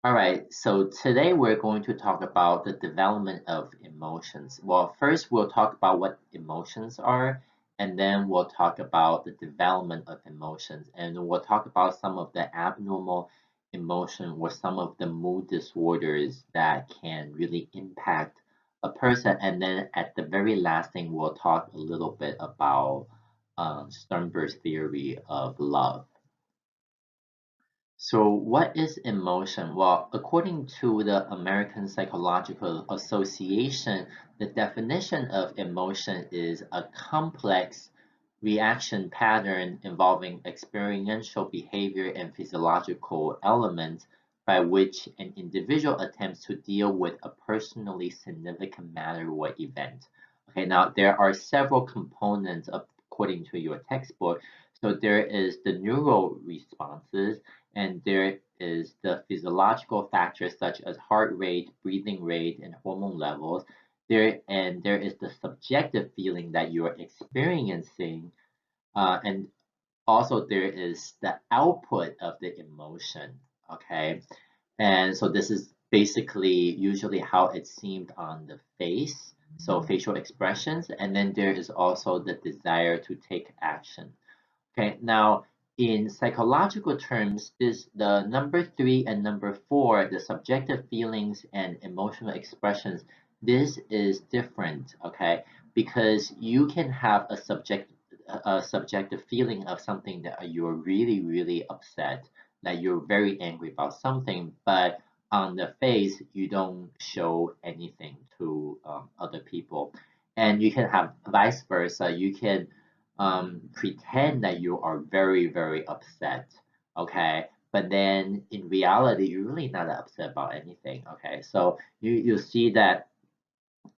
All right, so today we're going to talk about the development of emotions. Well, first we'll talk about what emotions are, and then we'll talk about the development of emotions, and we'll talk about some of the abnormal emotion or some of the mood disorders that can really impact a person. And then at the very last thing, we'll talk a little bit about Sternberg's theory of love. So, what is emotion? Well, according to the American Psychological Association, the definition of emotion is a complex reaction pattern involving experiential behavior and physiological elements by which an individual attempts to deal with a personally significant matter or event. Okay, now there are several components according to your textbook. So there is the neural responses, and there is the physiological factors such as heart rate, breathing rate, and hormone levels. There is the subjective feeling that you're experiencing, and also there is the output of the emotion. Okay, and so this is basically usually how it seemed on the face, so facial expressions, and then there is also the desire to take action. Okay, now in psychological terms, this the number three and number four, the subjective feelings and emotional expressions, this is different, okay? Because you can have a subjective feeling of something that you're really, really upset, that you're very angry about something, but on the face, you don't show anything to other people. And you can have vice versa. You can pretend that you are very, very upset, okay? But then in reality, you're really not upset about anything, okay? So you see that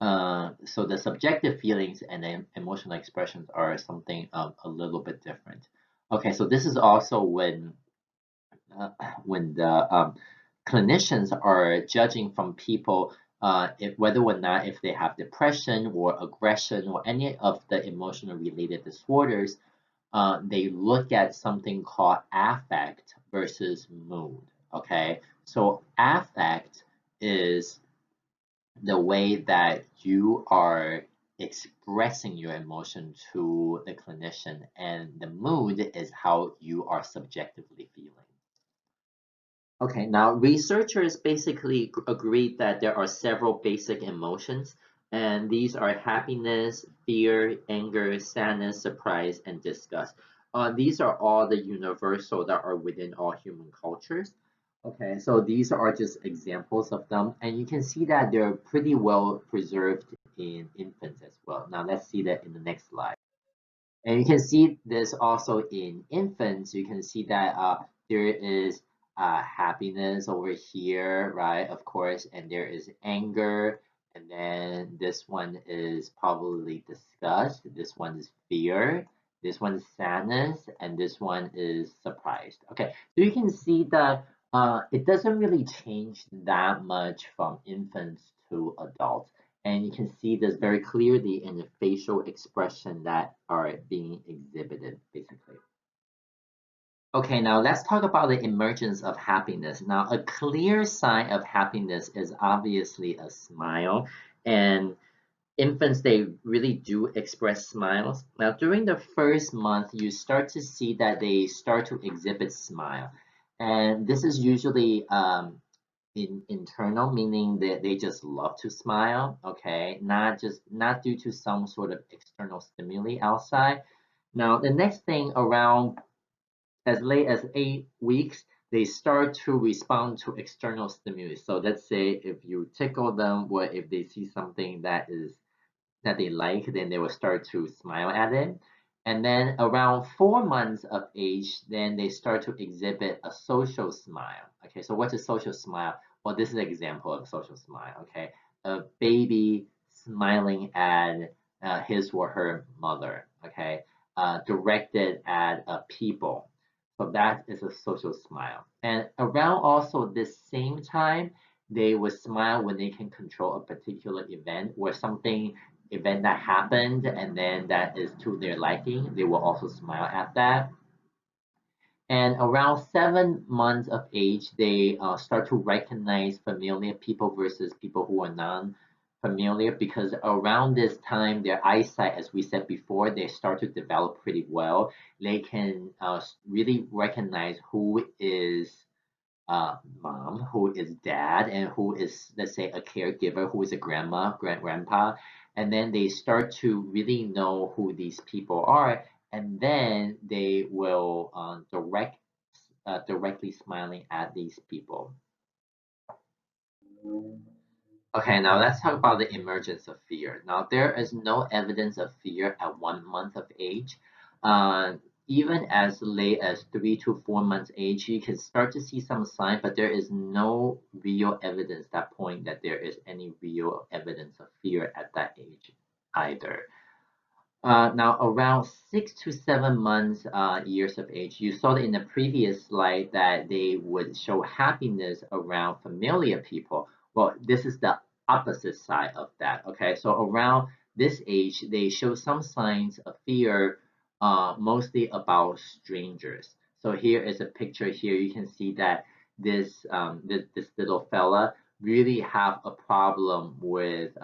so the subjective feelings and the emotional expressions are something a little bit different. Okay, so this is also uh, when the clinicians are judging from people if whether or not if they have depression or aggression or any of the emotional related disorders, they look at something called affect versus mood. Okay, so affect is the way that you are expressing your emotion to the clinician, and the mood is how you are subjectively feeling. Okay, now researchers basically agreed that there are several basic emotions, and these are happiness, fear, anger, sadness, surprise, and disgust. These are all the universal that are within all human cultures. Okay, so these are just examples of them, and you can see that they're pretty well preserved in infants as well. Now let's see that in the next slide. And you can see this also in infants. You can see that there is happiness over here, right? Of course, and there is anger. And then this one is probably disgust. This one is fear. This one is sadness. And this one is surprised. Okay, so you can see that it doesn't really change that much from infants to adults. And you can see this very clearly in the facial expression that are being exhibited, basically. Okay, now let's talk about the emergence of happiness. Now, a clear sign of happiness is obviously a smile, and infants, they really do express smiles. Now, during the first month, you start to see that they start to exhibit smile, and this is usually internal, meaning that they just love to smile, okay, not due to some sort of external stimuli outside. Now the next thing, around as late as 8 weeks, they start to respond to external stimuli. So let's say if you tickle them, or if they see something that they like, then they will start to smile at it. And then around 4 months of age, then they start to exhibit a social smile. Okay, so what's a social smile? Well, this is an example of a social smile. Okay, a baby smiling at his or her mother. Okay, directed at people. So that is a social smile. And around also this same time, they will smile when they can control a particular event or something event that happened and then that is to their liking. They will also smile at that. And around 7 months of age, they start to recognize familiar people versus people who are non-familiar, because around this time, their eyesight, as we said before, they start to develop pretty well. They can really recognize who is mom, who is dad, and who is, let's say, a caregiver, who is a grandma, grandpa, and then they start to really know who these people are, and then they will directly smiling at these people. Okay, now let's talk about the emergence of fear. Now, there is no evidence of fear at 1 month of age. Uh, Even as late as 3 to 4 months age, you can start to see some sign, but there is no real evidence that point that there is any real evidence of fear at that age either. Now, around 6 to 7 months, years of age, you saw that in the previous slide that they would show happiness around familiar people. Well, this is the opposite side of that. Okay, so around this age, they show some signs of fear, mostly about strangers. So here is a picture here. You can see that this little fella really have a problem with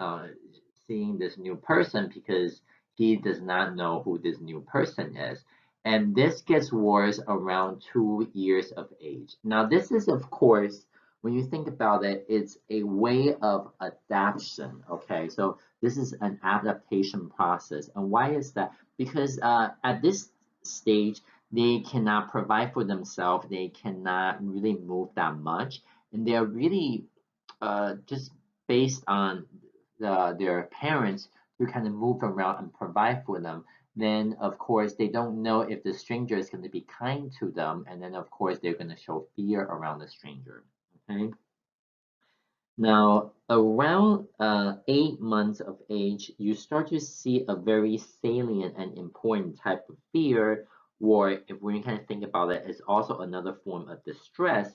seeing this new person because he does not know who this new person is. And this gets worse around 2 years of age. Now, this is, of course, when you think about it, it's a way of adaptation. Okay, so this is an adaptation process. And why is that? Because at this stage, they cannot provide for themselves, they cannot really move that much, and they're really just based on their parents to kind of move around and provide for them. Then, of course, they don't know if the stranger is going to be kind to them, and then, of course, they're going to show fear around the stranger. Okay. Now, around 8 months of age, you start to see a very salient and important type of fear, or if we kind of think about it, it's also another form of distress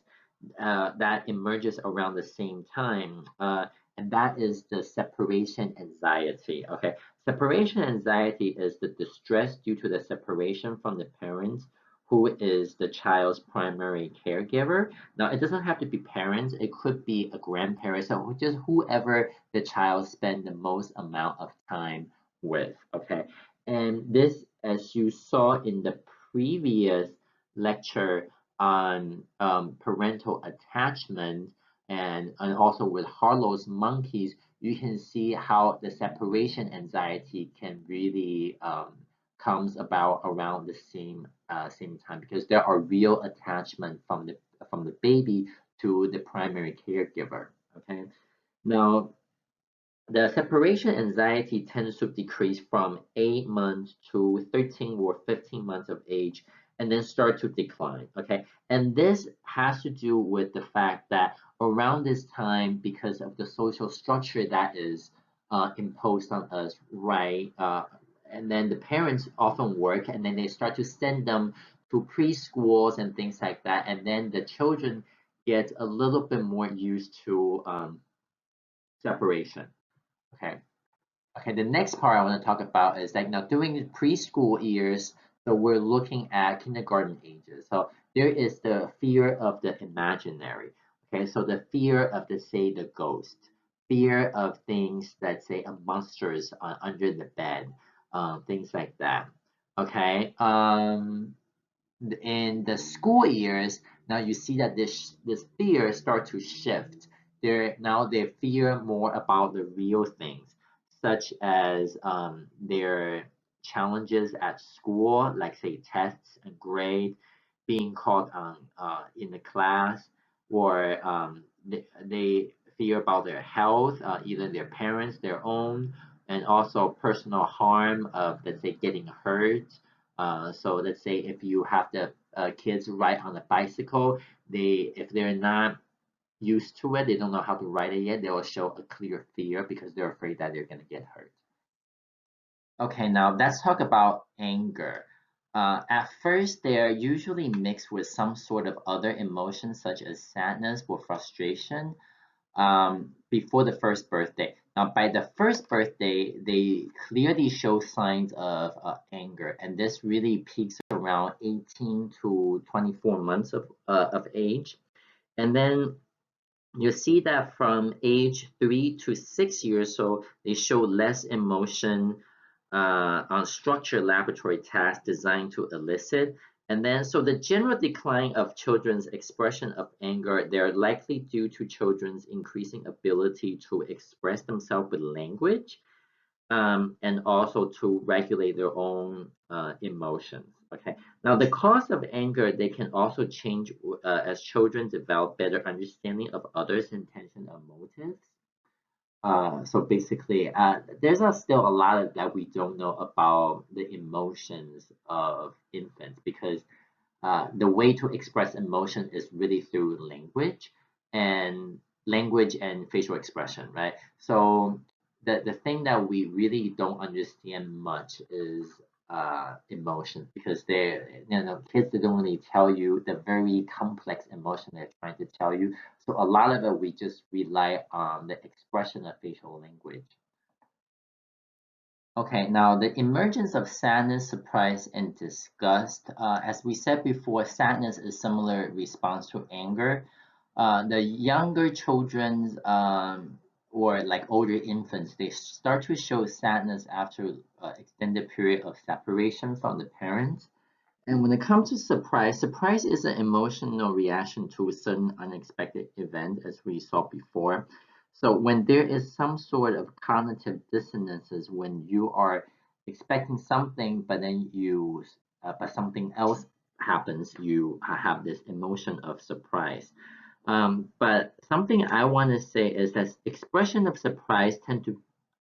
that emerges around the same time, and that is the separation anxiety. Okay, separation anxiety is the distress due to the separation from the parents who is the child's primary caregiver. Now, it doesn't have to be parents, it could be a grandparent, so just whoever the child spend the most amount of time with. Okay, and this, as you saw in the previous lecture, on parental attachment and also with Harlow's monkeys, you can see how the separation anxiety can really comes about around the same time because there are real attachment from the baby to the primary caregiver. Okay, now the separation anxiety tends to decrease from 8 months to 13 or 15 months of age and then start to decline. Okay. And this has to do with the fact that around this time, because of the social structure that is imposed on us, right? And then the parents often work and then they start to send them to preschools and things like that. And then the children get a little bit more used to separation. Okay. Okay, the next part I want to talk about is like now during the preschool years, so we're looking at kindergarten ages. So there is the fear of the imaginary. Okay, so the fear of the say the ghost, fear of things that say a monsters under the bed, things like that. Okay, in the school years, now you see that this fear start to shift. They fear more about the real things, such as their challenges at school, like say tests and grades, being called on in the class, or they fear about their health, either their parents, their own, and also personal harm of, let's say, getting hurt. So let's say if you have the kids ride on a bicycle, if they're not used to it, they don't know how to ride it yet, they will show a clear fear because they're afraid that they're going to get hurt. Okay, now let's talk about anger. At first, they are usually mixed with some sort of other emotions such as sadness or frustration before the first birthday. Now, by the first birthday, they clearly show signs of anger, and this really peaks around 18 to 24 months of age. And then you see that from age 3 to 6 years, so they show less emotion on structured laboratory tasks designed to elicit. And then, so the general decline of children's expression of anger, they're likely due to children's increasing ability to express themselves with language, and also to regulate their own emotions. Okay. Now, the cause of anger, they can also change as children develop better understanding of others' intention or motives. So basically, there's still a lot of that we don't know about the emotions of infants, because the way to express emotion is really through language and facial expression, right? So the thing that we really don't understand much is emotion, because kids, they don't really tell you the very complex emotion they're trying to tell you. So a lot of it we just rely on the expression of facial language. Okay, now the emergence of sadness, surprise, and disgust. As we said before, sadness is similar response to anger. The younger children's or like older infants, they start to show sadness after extended period of separation from the parents. And when it comes to surprise, surprise is an emotional reaction to a certain unexpected event, as we saw before. So when there is some sort of cognitive dissonances, when you are expecting something, but something else happens, you have this emotion of surprise. But something I want to say is that expression of surprise tend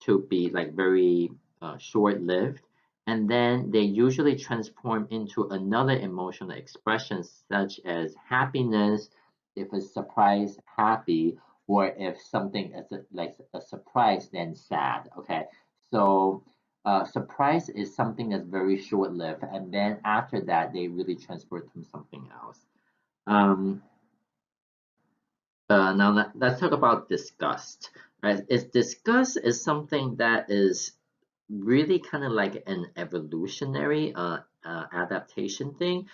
to be like very short-lived, and then they usually transform into another emotional expression, such as happiness, if it's surprise, happy, or if something is like a surprise, then sad. Okay, so surprise is something that's very short-lived, and then after that, they really transfer to something else. Um, now let's talk about disgust. Right? Disgust is something that is really kind of like an evolutionary adaptation thing,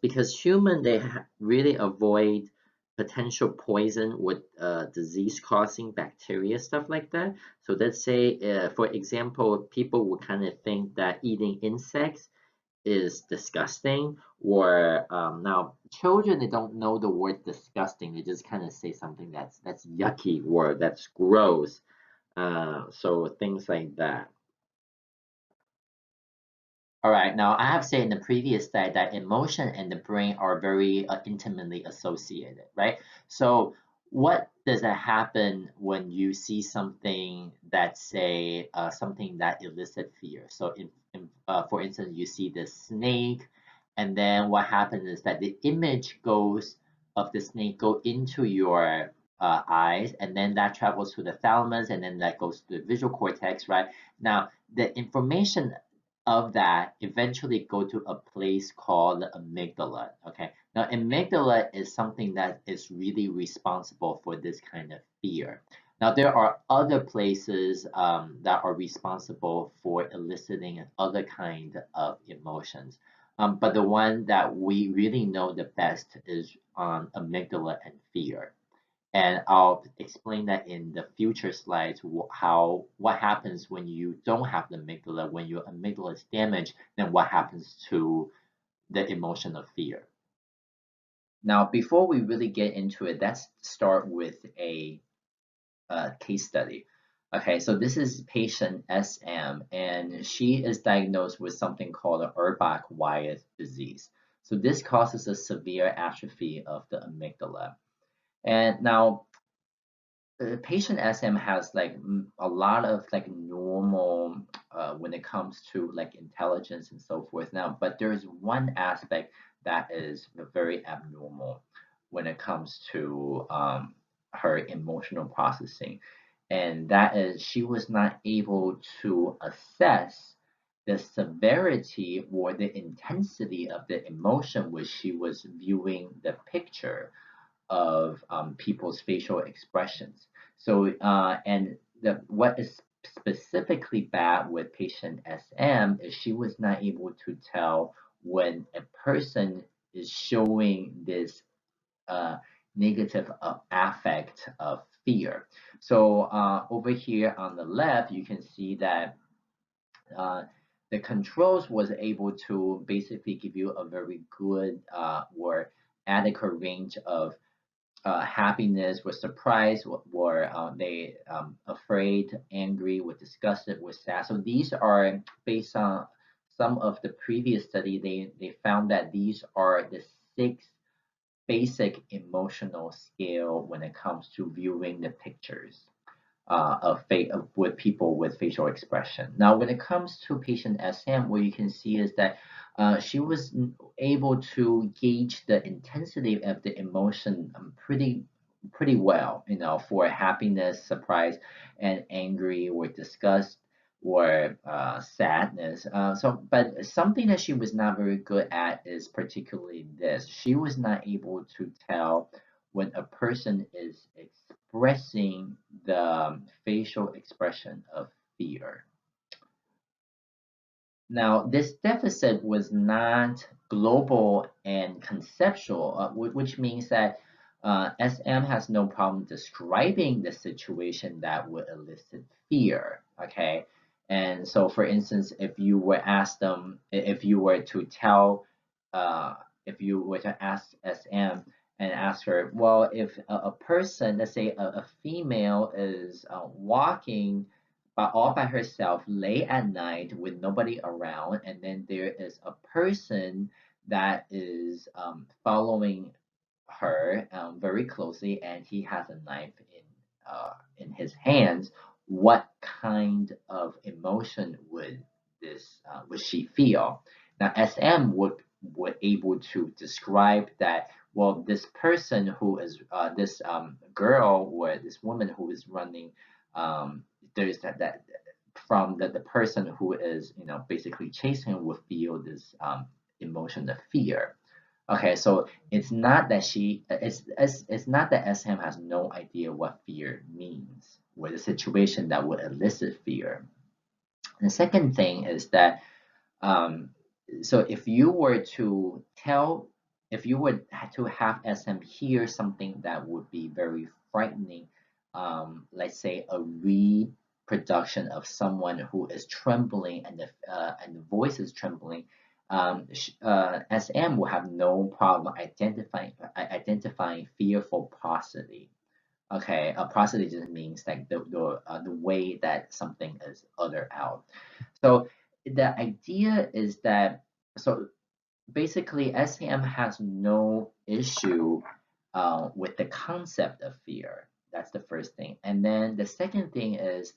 because human, they really avoid potential poison with disease-causing bacteria, stuff like that. So let's say, for example, people would kind of think that eating insects is disgusting, or now children, they don't know the word disgusting, they just kind of say something that's yucky or that's gross, so things like that. All right, now I have said in the previous slide that emotion and the brain are very intimately associated, right? So what does that happen when you see something that say something that elicits fear? So for instance, you see the snake, and then what happens is that the image goes of the snake go into your eyes, and then that travels to the thalamus, and then that goes to the visual cortex, right? Now the information of that eventually go to a place called the amygdala. Okay, now amygdala is something that is really responsible for this kind of fear. Now there are other places that are responsible for eliciting other kind of emotions, but the one that we really know the best is amygdala and fear. And I'll explain that in the future slides, what happens when you don't have the amygdala, when your amygdala is damaged, then what happens to the emotion of fear. Now, before we really get into it, let's start with a case study. Okay, so this is patient SM, and she is diagnosed with something called an Urbach-Wyatt disease. So this causes a severe atrophy of the amygdala. And now patient SM has like a lot of like normal when it comes to like intelligence and so forth now, but there is one aspect that is very abnormal when it comes to her emotional processing, and that is she was not able to assess the severity or the intensity of the emotion which she was viewing the picture of people's facial expressions. So, and what is specifically bad with patient SM is she was not able to tell when a person is showing this negative affect of fear. So over here on the left, you can see that uh, the controls was able to basically give you a very good or adequate range of happiness, were surprised, were they afraid, angry, were disgusted, were sad. So these are based on some of the previous study. They found that these are the six basic emotional scale when it comes to viewing the pictures with people with facial expression. Now, when it comes to patient SM, what you can see is that she was able to gauge the intensity of the emotion pretty well, for happiness, surprise, and angry or disgust or sadness. But something that she was not very good at is particularly this. She was not able to tell when a person is expressing the facial expression of fear. Now, this deficit was not global and conceptual, which means that SM has no problem describing the situation that would elicit fear. Okay. And so, for instance, if you were asked them, if you were to tell, if you were to ask SM and ask her, well, if a person, let's say a female, is walking all by herself late at night with nobody around, and then there is a person that is following her very closely, and he has a knife in his hands. What kind of emotion would she feel? Now, SM would able to describe that. Well, this person who is this girl or this woman who is running, there's that from the person who is basically chasing will feel this emotion of fear. Okay, so it's not that SM has no idea what fear means or the situation that would elicit fear. The second thing is that um, so if you were to have SM hear something that would be very frightening, let's say a reproduction of someone who is trembling and the voice is trembling, SM will have no problem identifying fearful prosody. Okay, a prosody just means like the way that something is uttered out. So the idea is that so basically SAM has no issue with the concept of fear. That's the first thing. And then the second thing is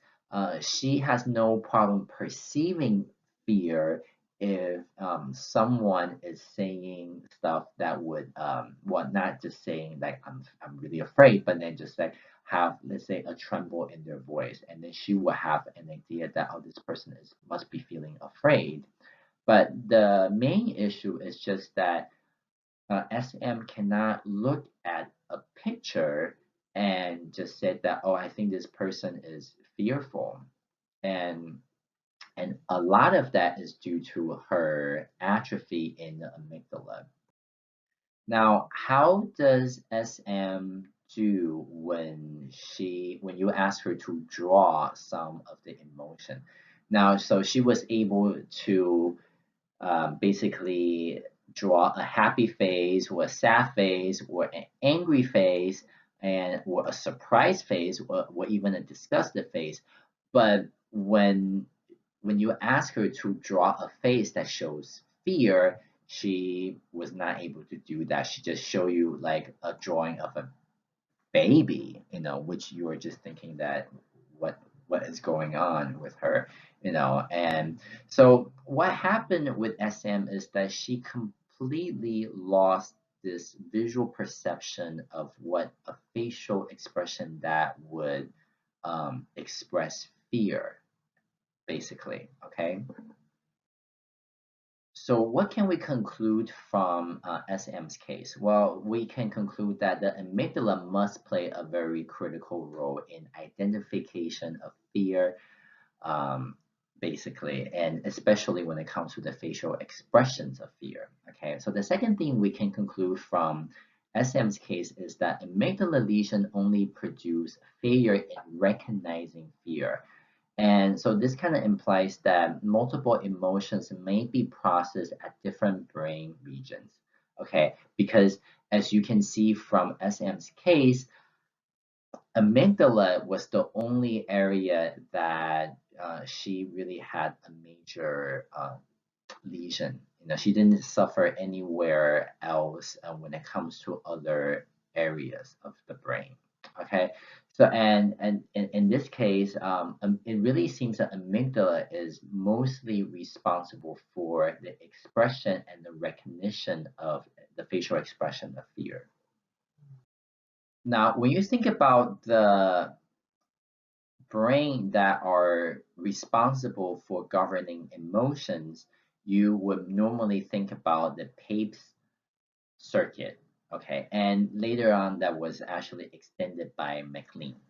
she has no problem perceiving fear if someone is saying stuff that would well, not just saying like I'm really afraid, but then just like have, let's say, a tremble in their voice, and then she will have an idea that, oh, this person is must be feeling afraid. But the main issue is just that SM cannot look at a picture and just say that, oh, I think this person is fearful. And a lot of that is due to her atrophy in the amygdala. Now, how does SM do when you ask her to draw some of the emotion? Now, so she was able to basically draw a happy face or a sad face or an angry face and or a surprise face or even a disgusted face. But when you ask her to draw a face that shows fear, she was not able to do that. She just show you like a drawing of a baby, which you are just thinking that what what is going on with her, And so what happened with SM is that she completely lost this visual perception of what a facial expression that would express fear, basically. Okay. So what can we conclude from SM's case? Well, we can conclude that the amygdala must play a very critical role in identification of fear, um, basically, and especially when it comes to the facial expressions of fear. Okay, so the second thing we can conclude from SM's case is that amygdala lesion only produce failure in recognizing fear. And so this kind of implies that multiple emotions may be processed at different brain regions. Okay, because as you can see from SM's case, amygdala was the only area that she really had a major lesion. She didn't suffer anywhere else when it comes to other areas of the brain. Okay, so and in this case, it really seems that amygdala is mostly responsible for the expression and the recognition of the facial expression of fear. Now, when you think about the brain that are responsible for governing emotions, you would normally think about the Papes circuit, okay? And later on, that was actually extended by MacLean.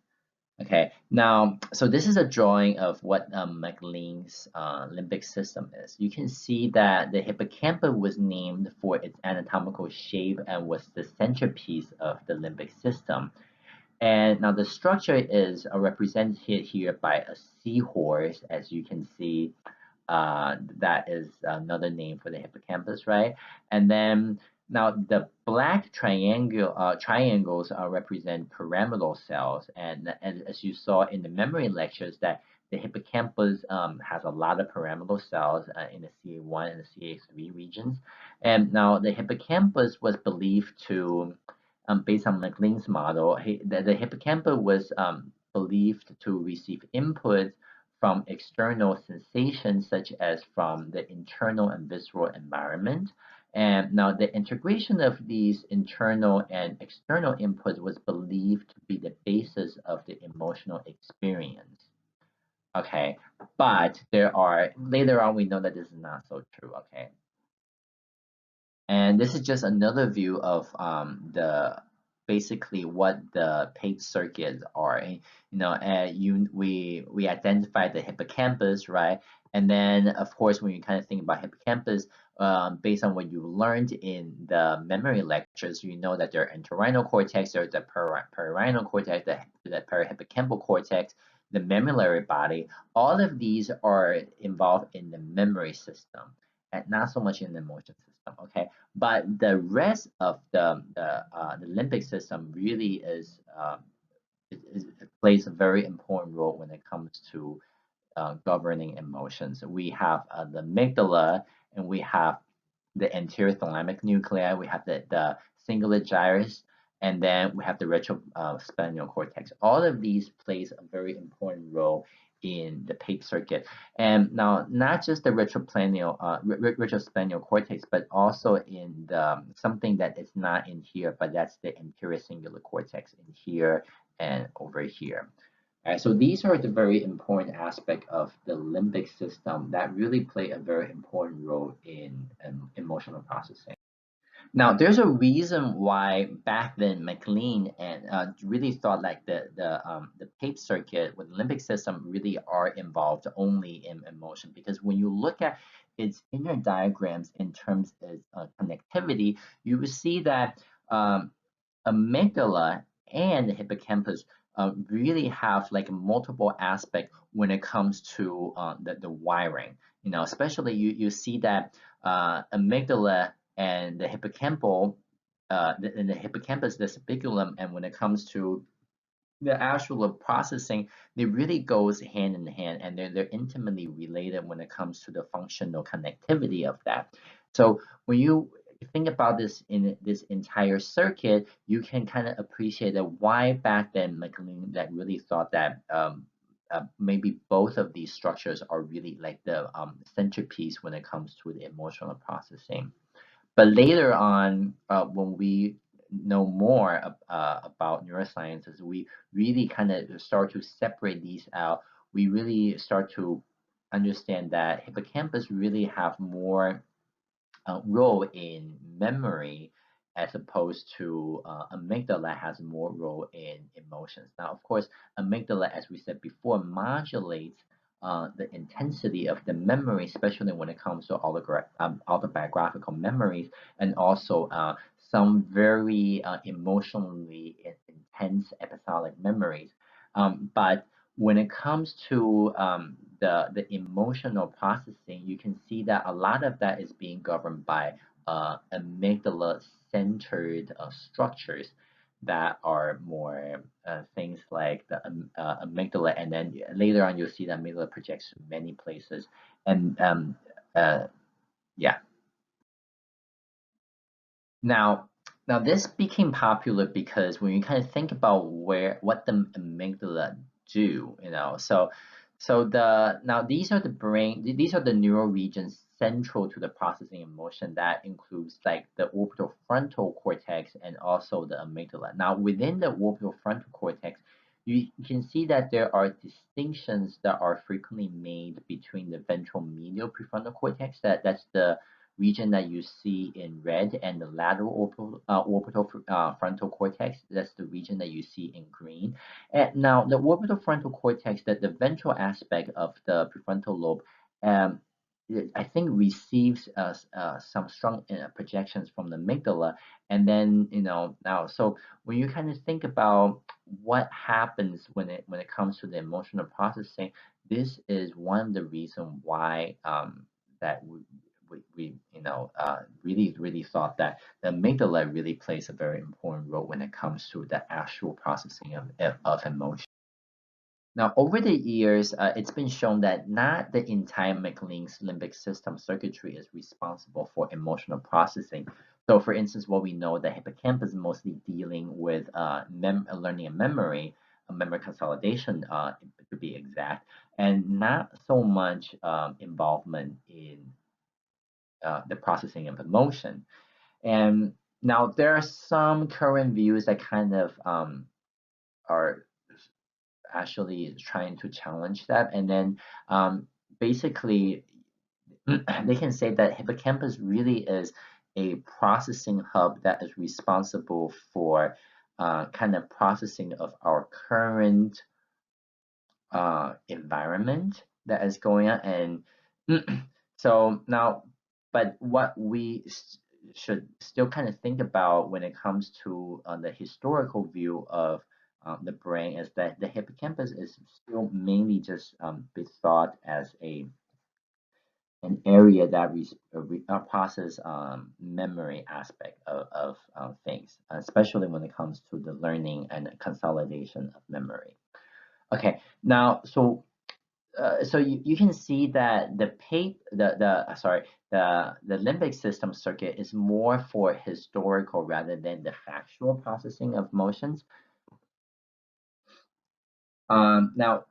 Okay, now, so this is a drawing of what MacLean's limbic system is. You can see that the hippocampus was named for its anatomical shape and was the centerpiece of the limbic system. And now the structure is represented here by a seahorse, as you can see. That is another name for the hippocampus, right? And then now the black triangles represent pyramidal cells, and as you saw in the memory lectures, that the hippocampus has a lot of pyramidal cells in the CA1 and the CA3 regions. And now the hippocampus was believed to based on MacLean's model, the hippocampus was believed to receive input from external sensations such as from the internal and visceral environment. And now the integration of these internal and external inputs was believed to be the basis of the emotional experience. Okay, but later on we know that this is not so true. Okay, and this is just another view of the basically what the Papes circuits are. We identify the hippocampus, right? And then of course when you kind of think about hippocampus, based on what you learned in the memory lectures, you know that there are entorhinal cortex, there's the perirhinal cortex, the perihippocampal cortex, the mammillary body. All of these are involved in the memory system and not so much in the emotion system. Okay, but the rest of the limbic system really it plays a very important role when it comes to governing emotions. We have the amygdala, and we have the anterior thalamic nuclei, we have the cingulate gyrus, and then we have the retrospinal cortex. All of these plays a very important role in the Papes circuit. And now, not just the retrospinal cortex, but also in something that is not in here, but that's the anterior cingulate cortex in here and over here. All right, so these are the very important aspect of the limbic system that really play a very important role in emotional processing. Now, there's a reason why back then MacLean and really thought like the Papes circuit with the limbic system really are involved only in emotion, because when you look at its inner diagrams in terms of connectivity, you will see that amygdala and the hippocampus really have like multiple aspects when it comes to the wiring. Especially you see that amygdala and the hippocampal, the hippocampus, the speculum, and when it comes to the actual processing, they really goes hand in hand, and they're intimately related when it comes to the functional connectivity of that. So when you think about this in this entire circuit, you can kind of appreciate that why back then MacLean that really thought that maybe both of these structures are really like the centerpiece when it comes to the emotional processing. But later on, when we know more about neurosciences, we really kind of start to separate these out. We really start to understand that hippocampus really have more role in memory as opposed to amygdala has more role in emotions. Now, of course, amygdala, as we said before, modulates the intensity of the memory, especially when it comes to autobiographical memories, and also some very emotionally intense episodic memories. But when it comes to the emotional processing, you can see that a lot of that is being governed by amygdala-centered structures that are more things like the amygdala, and then later on you'll see the amygdala projects to many places, and uh, yeah. Now, now this became popular because when you kind of think about what the amygdala do, so now these are the these are the neural regions central to the processing emotion that includes like the orbital frontal cortex and also the amygdala. Now, within the orbital frontal cortex, you can see that there are distinctions that are frequently made between the ventral medial prefrontal cortex, that's the region that you see in red, and the lateral orbital frontal cortex, that's the region that you see in green. And now the orbital frontal cortex, that the ventral aspect of the prefrontal lobe, um, I think receives some strong projections from the amygdala, and then now so when you kind of think about what happens when it comes to the emotional processing, this is one of the reasons why that we really thought that the amygdala really plays a very important role when it comes to the actual processing of emotion. Now, over the years, it's been shown that not the entire McLean's limbic system circuitry is responsible for emotional processing. So, for instance, what we know, the hippocampus is mostly dealing with learning and memory consolidation, to be exact, and not so much involvement in the processing of emotion. And now there are some current views that kind of are actually trying to challenge that. And then basically, they can say that hippocampus really is a processing hub that is responsible for kind of processing of our current environment that is going on. And so now, but what we should still kind of think about when it comes to the historical view of the brain is that the hippocampus is still mainly just be thought as an area that process memory aspect of things, especially when it comes to the learning and consolidation of memory. Okay, now so you can see that the limbic system circuit is more for historical rather than the factual processing of motions. Now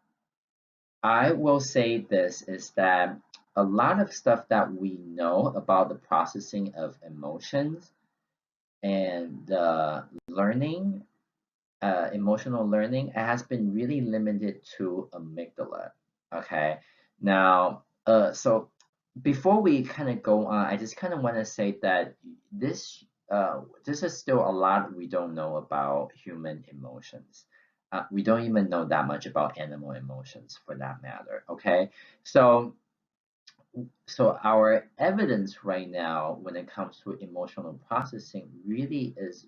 I will say this is that a lot of stuff that we know about the processing of emotions and learning, emotional learning, has been really limited to amygdala. Okay, now, so before we kind of go on, I just kind of want to say that this is still a lot we don't know about human emotions. We don't even know that much about animal emotions, for that matter. Okay, so our evidence right now when it comes to emotional processing really is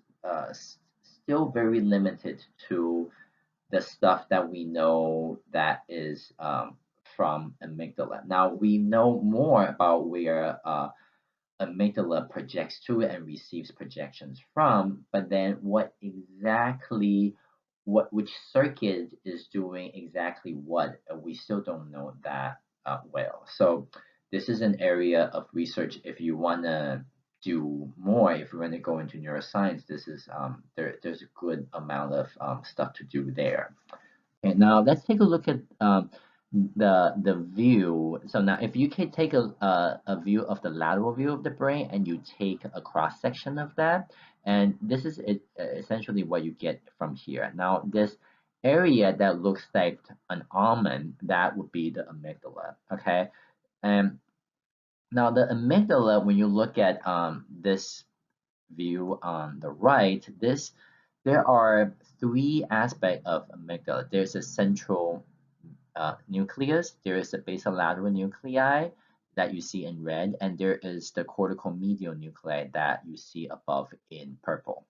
still very limited to the stuff that we know that is from amygdala. Now we know more about where amygdala projects to and receives projections from, but then what exactly, which circuit is doing exactly what, we still don't know that well. So this is an area of research. If you want to do more, if you want to go into neuroscience, this is there's a good amount of stuff to do there. Okay, now let's take a look at the view. So now if you can take a view of the lateral view of the brain and you take a cross section of that, and this is essentially what you get from here. Now this area that looks like an almond, that would be the amygdala. Okay, and now the amygdala, when you look at this view on the right, there are three aspects of amygdala. There's a central nucleus. There is the basolateral nuclei that you see in red, and there is the cortical medial nuclei that you see above in purple.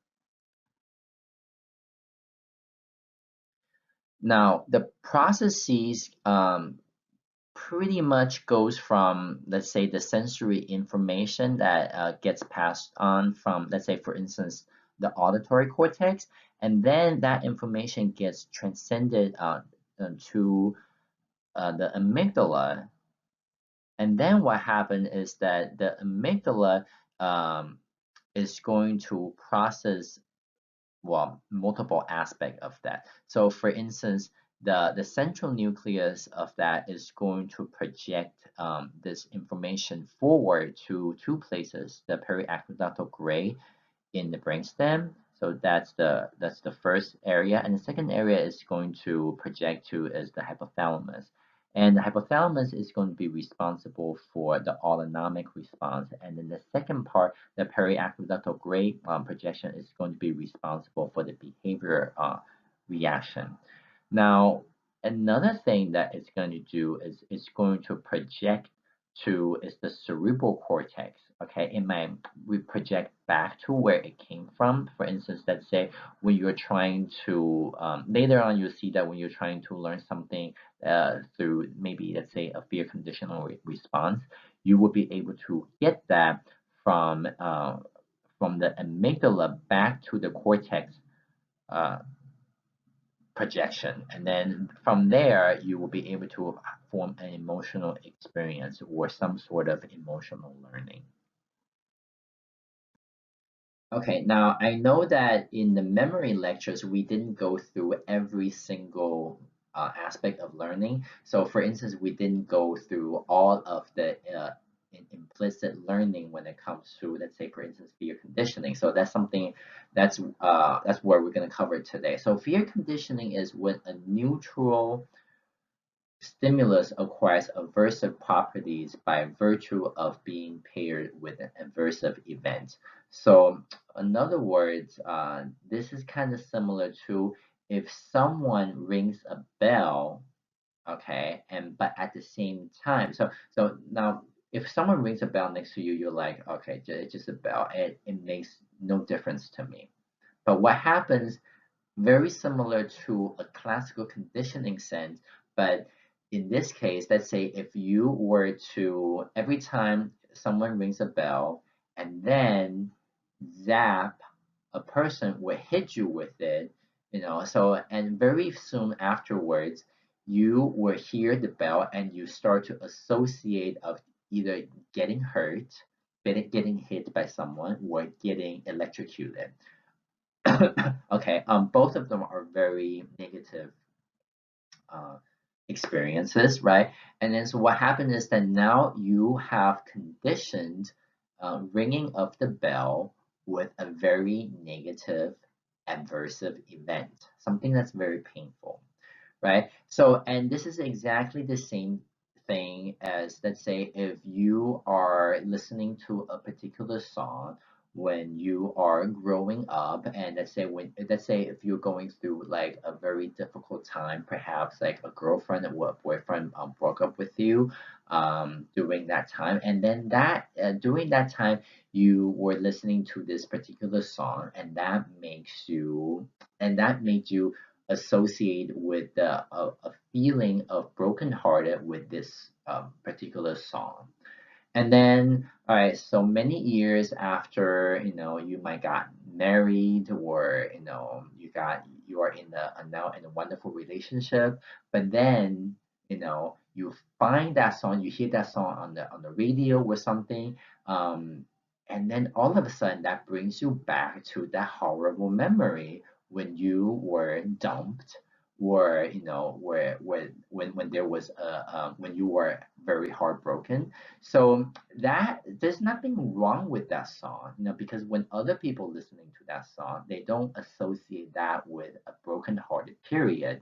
Now, the processes pretty much goes from, let's say, the sensory information that gets passed on from, let's say, for instance, the auditory cortex, and then that information gets transcended to the amygdala. And then what happened is that the amygdala um, is going to process, well, multiple aspect of that. So for instance, the central nucleus of that is going to project this information forward to two places, the periaqueductal gray in the brainstem. So that's the first area, and the second area is going to project to is the hypothalamus. And the hypothalamus is going to be responsible for the autonomic response. And then the second part, the periaqueductal gray projection, is going to be responsible for the behavior reaction. Now, another thing that it's going to do is it's going to project to is the cerebral cortex. Okay, it might project back to where it came from. For instance, let's say when you're trying to later on, you'll see that when you're trying to learn something through maybe, let's say, a fear conditional response, you will be able to get that from the amygdala back to the cortex uh, projection, and then from there you will be able to form an emotional experience or some sort of emotional learning. Okay, now I know that in the memory lectures we didn't go through every single aspect of learning. So for instance, we didn't go through all of the implicit learning when it comes to, let's say, for instance, fear conditioning. So that's something that's where we're going to cover today. So fear conditioning is when a neutral stimulus acquires aversive properties by virtue of being paired with an aversive event. So, in other words, this is kind of similar to if someone rings a bell, okay, and but at the same time, so now if someone rings a bell next to you, you're like, okay, it's just a bell. It makes no difference to me. But what happens very similar to a classical conditioning sense, but in this case, let's say if you were to, every time someone rings a bell and then zap, a person will hit you with it, so, and very soon afterwards, you will hear the bell and you start to associate of either getting hurt, getting hit by someone, or getting electrocuted. Okay, both of them are very negative uh, experiences, right? And then so what happened is that now you have conditioned ringing of the bell with a very negative, adversive event, something that's very painful, right? So, and this is exactly the same thing as, let's say, if you are listening to a particular song when you are growing up, and let's say if you're going through like a very difficult time, perhaps like a girlfriend or a boyfriend broke up with you during that time, and then that during that time you were listening to this particular song, and that made you associate with a feeling of brokenhearted with this particular song. And then, all right, so many years after, you might got married, or you are in now in a wonderful relationship, but then, you find that song, you hear that song on the radio or something, um, and then all of a sudden that brings you back to that horrible memory when you were dumped, or when there was when you were very heartbroken. So that there's nothing wrong with that song, because when other people listening to that song, they don't associate that with a broken-hearted period.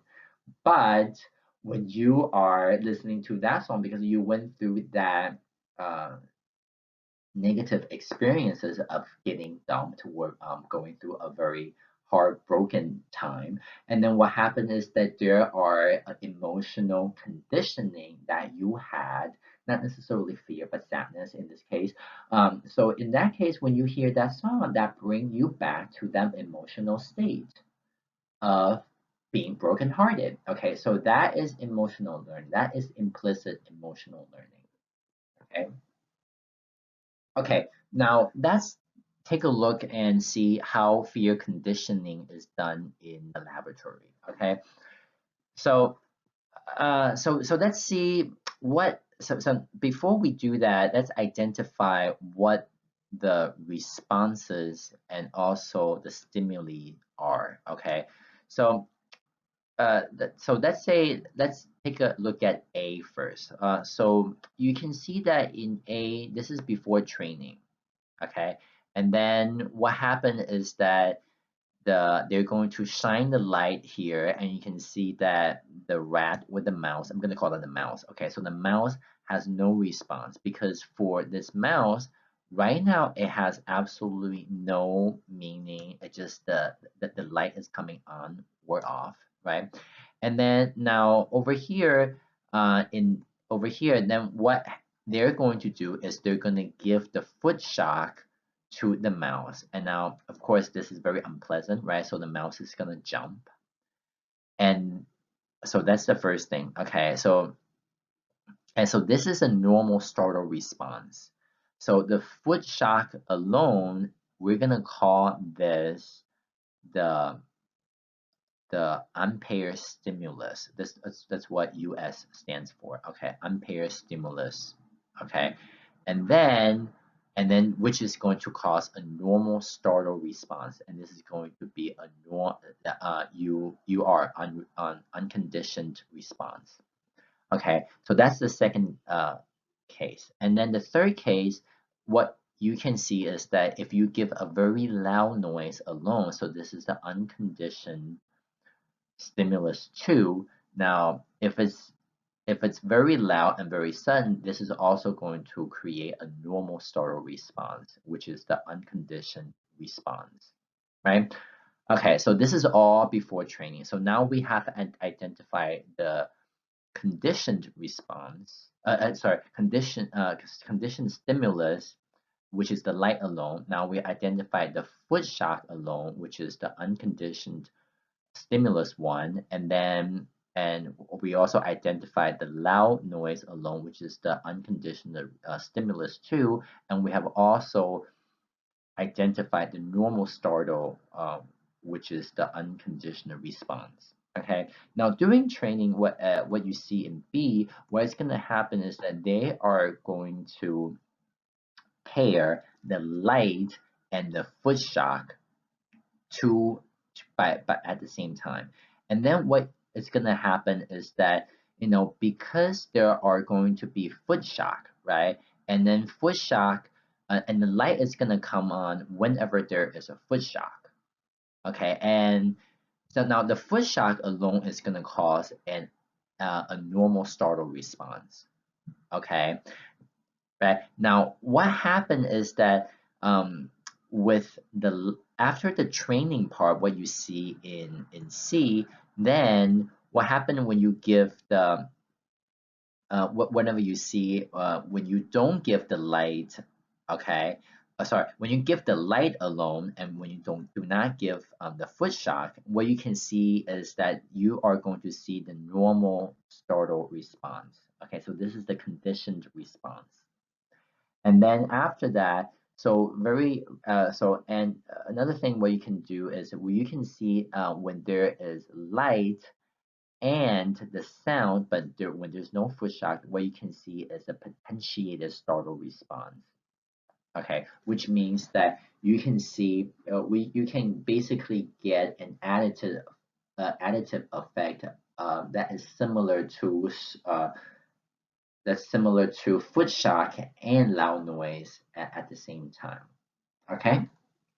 But when you are listening to that song because you went through that uh, negative experiences of getting dumped or going through a very heartbroken time. And then what happened is that there are emotional conditioning that you had, not necessarily fear, but sadness in this case. So in that case, when you hear that song, that bring you back to that emotional state of being brokenhearted. Okay, so that is emotional learning. That is implicit emotional learning. Okay. Okay, now let's take a look and see how fear conditioning is done in the laboratory. Okay, so so let's see what so before we do that, let's identify what the responses and also the stimuli are. Okay, so so let's take a look at A first. So you can see that in A, this is before training. Okay, and then what happened is that they're going to shine the light here, and you can see that the rat with the mouse, I'm going to call it the mouse. Okay, so the mouse has no response because for this mouse right now it has absolutely no meaning. It just the light is coming on or off, right? And then now over here in over here, then what they're going to do is they're going to give the foot shock to the mouse. And now, of course, this is very unpleasant, right? So the mouse is gonna jump. And so that's the first thing. Okay, so this is a normal startle response. So the foot shock alone, we're gonna call this the unpaired stimulus. That's what US stands for. Okay, unpaired stimulus. Okay, and then which is going to cause a normal startle response, and this is going to be a you are on unconditioned response. Okay, so that's the second case, and then the third case, what you can see is that if you give a very loud noise alone, so this is the unconditioned stimulus 2. Now, if it's very loud and very sudden, this is also going to create a normal startle response, which is the unconditioned response, right? Okay, so this is all before training. So now we have to identify the conditioned response, conditioned stimulus, which is the light alone. Now we identify the foot shock alone, which is the unconditioned stimulus 1, and we also identified the loud noise alone, which is the unconditional stimulus 2, and we have also identified the normal startle, which is the unconditional response. Okay, now during training, what you see in B, what's going to happen is that they are going to pair the light and the foot shock to but at the same time. And then what is going to happen is that, because there are going to be foot shock, right? And then foot shock, and the light is going to come on whenever there is a foot shock. Okay, and so now the foot shock alone is going to cause a normal startle response. Okay, right? Now what happened is that with the after the training part, what you see in C, then what happened when you give the whenever you see when you don't give the light, okay, sorry, when you give the light alone and when you do not give the foot shock, what you can see is that you are going to see the normal startle response. Okay, so this is the conditioned response. And then after that, so another thing what you can do is you can see when there is light and the sound, but when there's no foot shock, what you can see is a potentiated startle response. Okay, which means that you can see you can basically get an additive effect that is similar to foot shock and loud noise at the same time. Okay,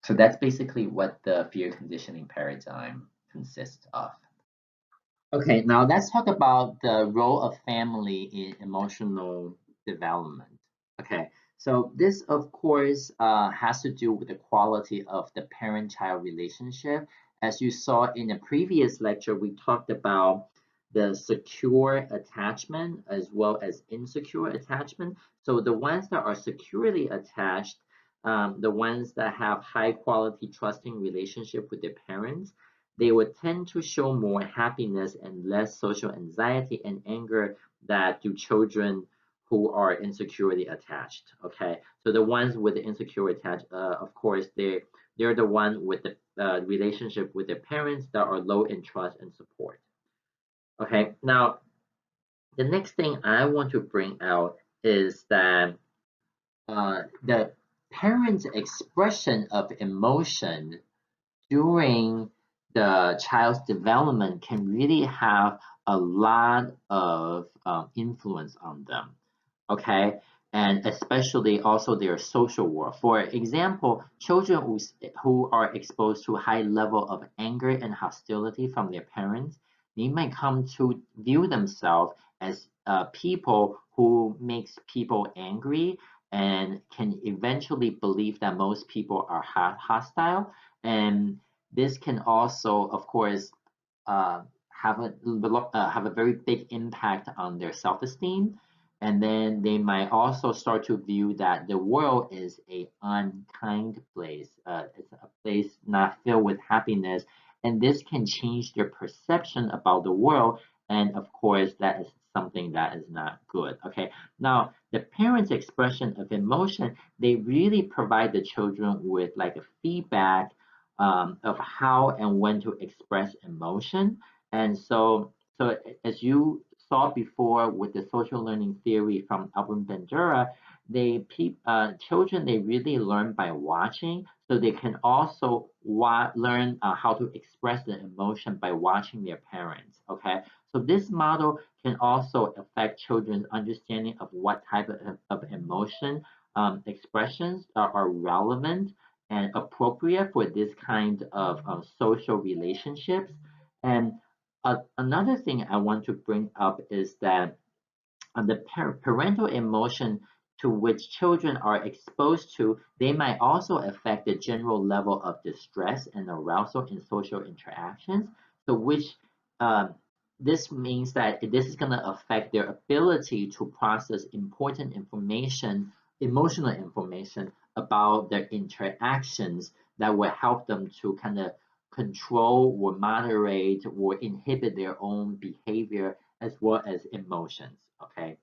so that's basically what the fear conditioning paradigm consists of. Okay, now let's talk about the role of family in emotional development. Okay, so this, of course, has to do with the quality of the parent-child relationship as you saw in a previous lecture, we talked about the secure attachment as well as insecure attachment. So the ones that are securely attached, the ones that have high quality trusting relationship with their parents, they would tend to show more happiness and less social anxiety and anger that do children who are insecurely attached. Okay, so the ones with the insecure attached, of course, they're the one with the relationship with their parents that are low in trust and support. Okay, now the next thing I want to bring out is that the parents' expression of emotion during the child's development can really have a lot of influence on them. Okay, and especially also their social world. For example, children who are exposed to high level of anger and hostility from their parents, they might come to view themselves as people who makes people angry and can eventually believe that most people are hostile. And this can also, of course, have a very big impact on their self-esteem, and then they might also start to view that the world is a unkind place. It's a place not filled with happiness, and this can change their perception about the world. And of course, that is something that is not good. Okay, now the parents' expression of emotion, they really provide the children with like a feedback of how and when to express emotion. And so as you saw before with the social learning theory from Albert Bandura, children, they really learn by watching, so they can also learn how to express the emotion by watching their parents. Okay, so this model can also affect children's understanding of what type of emotion expressions are relevant and appropriate for this kind of social relationships. And another thing I want to bring up is that the parental emotion to which children are exposed to, they might also affect the general level of distress and arousal in social interactions. So which this means that this is going to affect their ability to process important information, emotional information about their interactions that will help them to kind of control or moderate or inhibit their own behavior as well as emotions. Okay.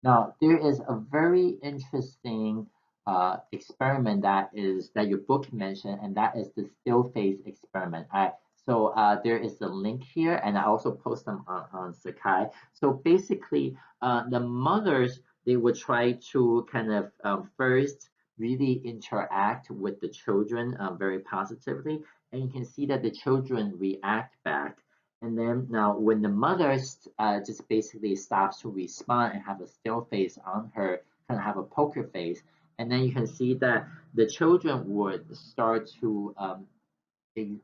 Now there is a very interesting experiment that your book mentioned, and that is the still face experiment. There is a link here, and I also post them on Sakai. So basically, the mothers, they would try to kind of first really interact with the children very positively, and you can see that the children react back. And then now when the mother just basically stops to respond and have a still face on her, kind of have a poker face, and then you can see that the children would start to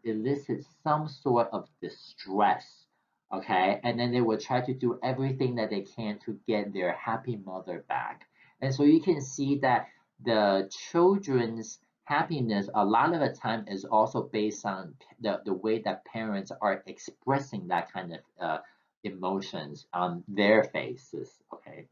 elicit some sort of distress, okay? And then they would try to do everything that they can to get their happy mother back. And so you can see that the children's happiness a lot of the time is also based on the way that parents are expressing that kind of emotions on their faces, okay?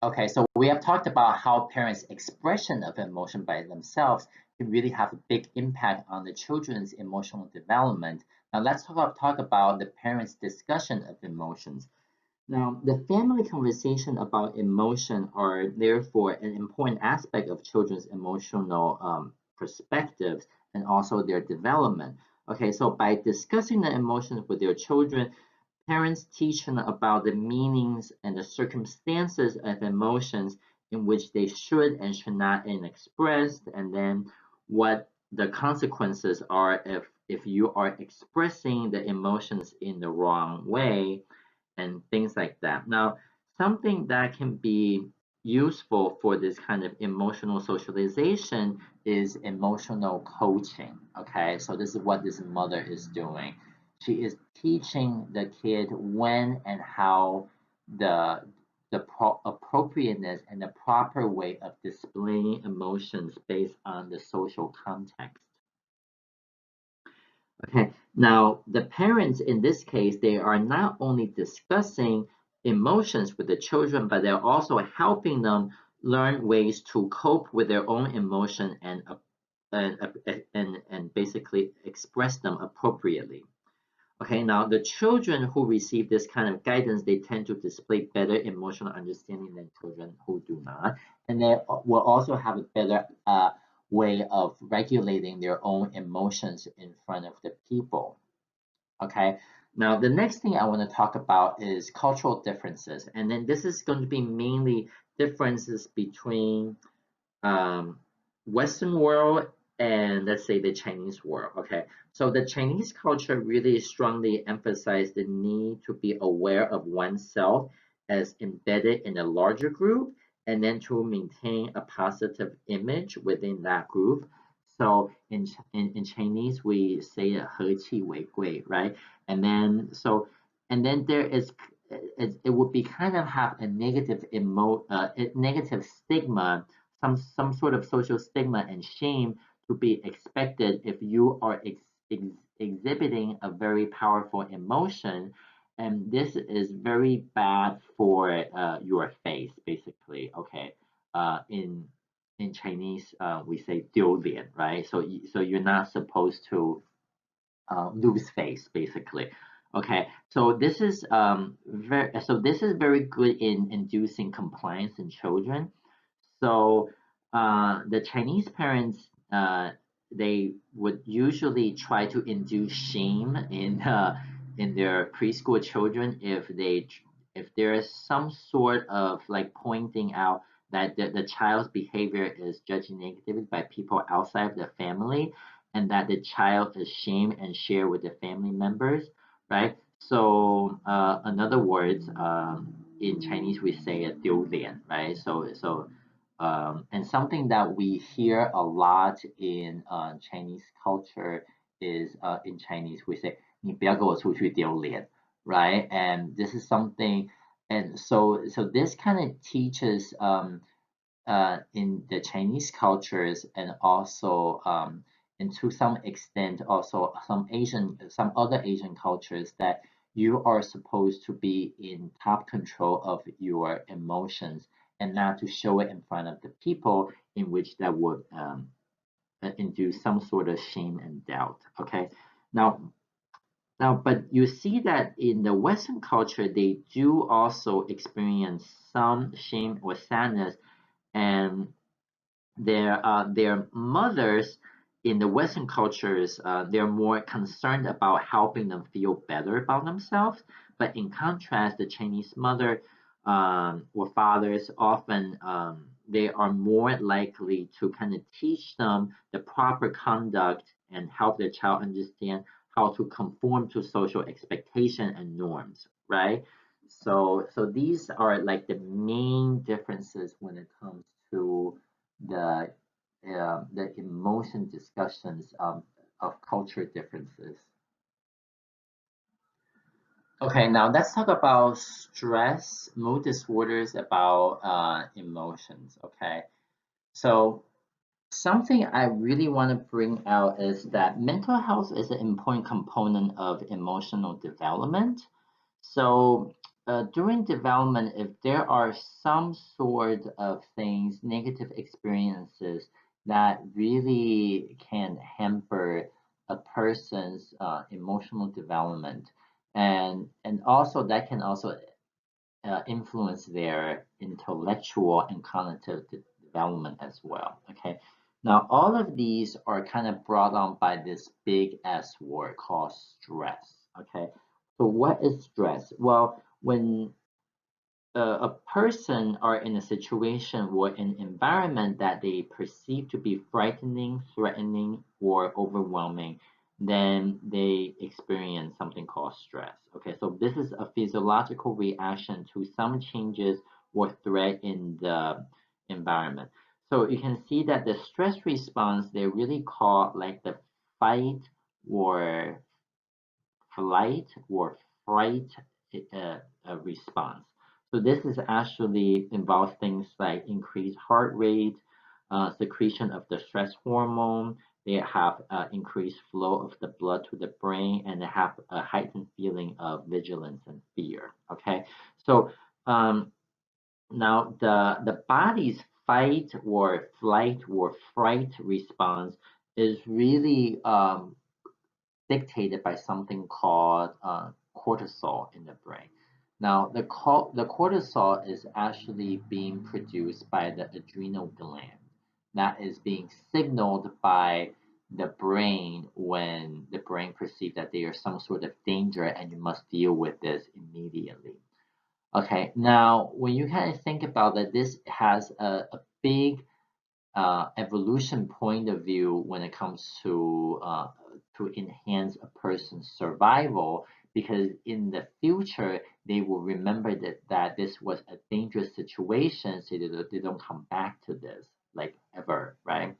Okay, so we have talked about how parents' expression of emotion by themselves can really have a big impact on the children's emotional development. Now let's talk about the parents' discussion of emotions. Now, the family conversation about emotion are therefore an important aspect of children's emotional perspectives and also their development. Okay, so by discussing the emotions with their children, parents teach them about the meanings and the circumstances of emotions in which they should and should not be expressed, and then what the consequences are if you are expressing the emotions in the wrong way and things like that. Now, something that can be useful for this kind of emotional socialization is emotional coaching. Okay, so this is what this mother is doing. She is teaching the kid when and how the appropriateness and the proper way of displaying emotions based on the social context. Okay, now the parents in this case, they are not only discussing emotions with the children, but they're also helping them learn ways to cope with their own emotion and basically express them appropriately. Okay, now the children who receive this kind of guidance, they tend to display better emotional understanding than children who do not, and they will also have a better way of regulating their own emotions in front of the people. Okay, now the next thing I want to talk about is cultural differences, and then this is going to be mainly differences between um, Western world and let's say the Chinese world. Okay, so the Chinese culture really strongly emphasized the need to be aware of oneself as embedded in a larger group and then to maintain a positive image within that group. So in Chinese we say 和气为贵, right? And then there is it would be kind of have a negative stigma, some sort of social stigma and shame to be expected if you are exhibiting a very powerful emotion, and this is very bad for your face, basically. Okay, in Chinese, we say 丢脸, right? So you're not supposed to lose face, basically. Okay, so this is very good in inducing compliance in children. So the Chinese parents, they would usually try to induce shame in their preschool children if there is some sort of like pointing out that the child's behavior is judged negatively by people outside of the family, and that the child is shamed and shared with the family members, right? So in other words, in Chinese we say a 丢脸, right? And something that we hear a lot in Chinese culture is in Chinese we say 你不要给我出去丢脸, right? And this is something, and so this kind of teaches in the Chinese cultures, and also and to some extent also some other Asian cultures, that you are supposed to be in top control of your emotions and not to show it in front of the people, in which that would induce some sort of shame and doubt. Okay, now but you see that in the Western culture, they do also experience some shame or sadness, and their mothers in the Western cultures, they're more concerned about helping them feel better about themselves. But in contrast, the Chinese mother or fathers often they are more likely to kind of teach them the proper conduct and help the child understand how to conform to social expectation and norms, right? So these are like the main differences when it comes to the the emotion discussions of culture differences. Okay, now let's talk about stress, mood disorders, about emotions. Okay, so something I really want to bring out is that mental health is an important component of emotional development. So during development, if there are some sort of things, negative experiences that really can hamper a person's emotional development, and also that can also influence their intellectual and cognitive development as well. Okay, now all of these are kind of brought on by this big S word called stress. Okay, so what is stress? Well, when a person are in a situation or an environment that they perceive to be frightening, threatening, or overwhelming, then they experience something called stress. Okay, so this is a physiological reaction to some changes or threat in the environment. So you can see that the stress response, they really call like the fight or flight or fright response. So this is actually involves things like increased heart rate, secretion of the stress hormone. they have increased flow of the blood to the brain, and they have a heightened feeling of vigilance and fear. Okay, so now the body's fight or flight or fright response is really dictated by something called cortisol in the brain. Now, the cortisol is actually being produced by the adrenal gland that is being signaled by the brain when the brain perceives that there is some sort of danger and you must deal with this immediately. Okay, now when you kind of think about that, this has a big evolution point of view when it comes to enhance a person's survival, because in the future they will remember that this was a dangerous situation, so they don't come back to this like ever, right?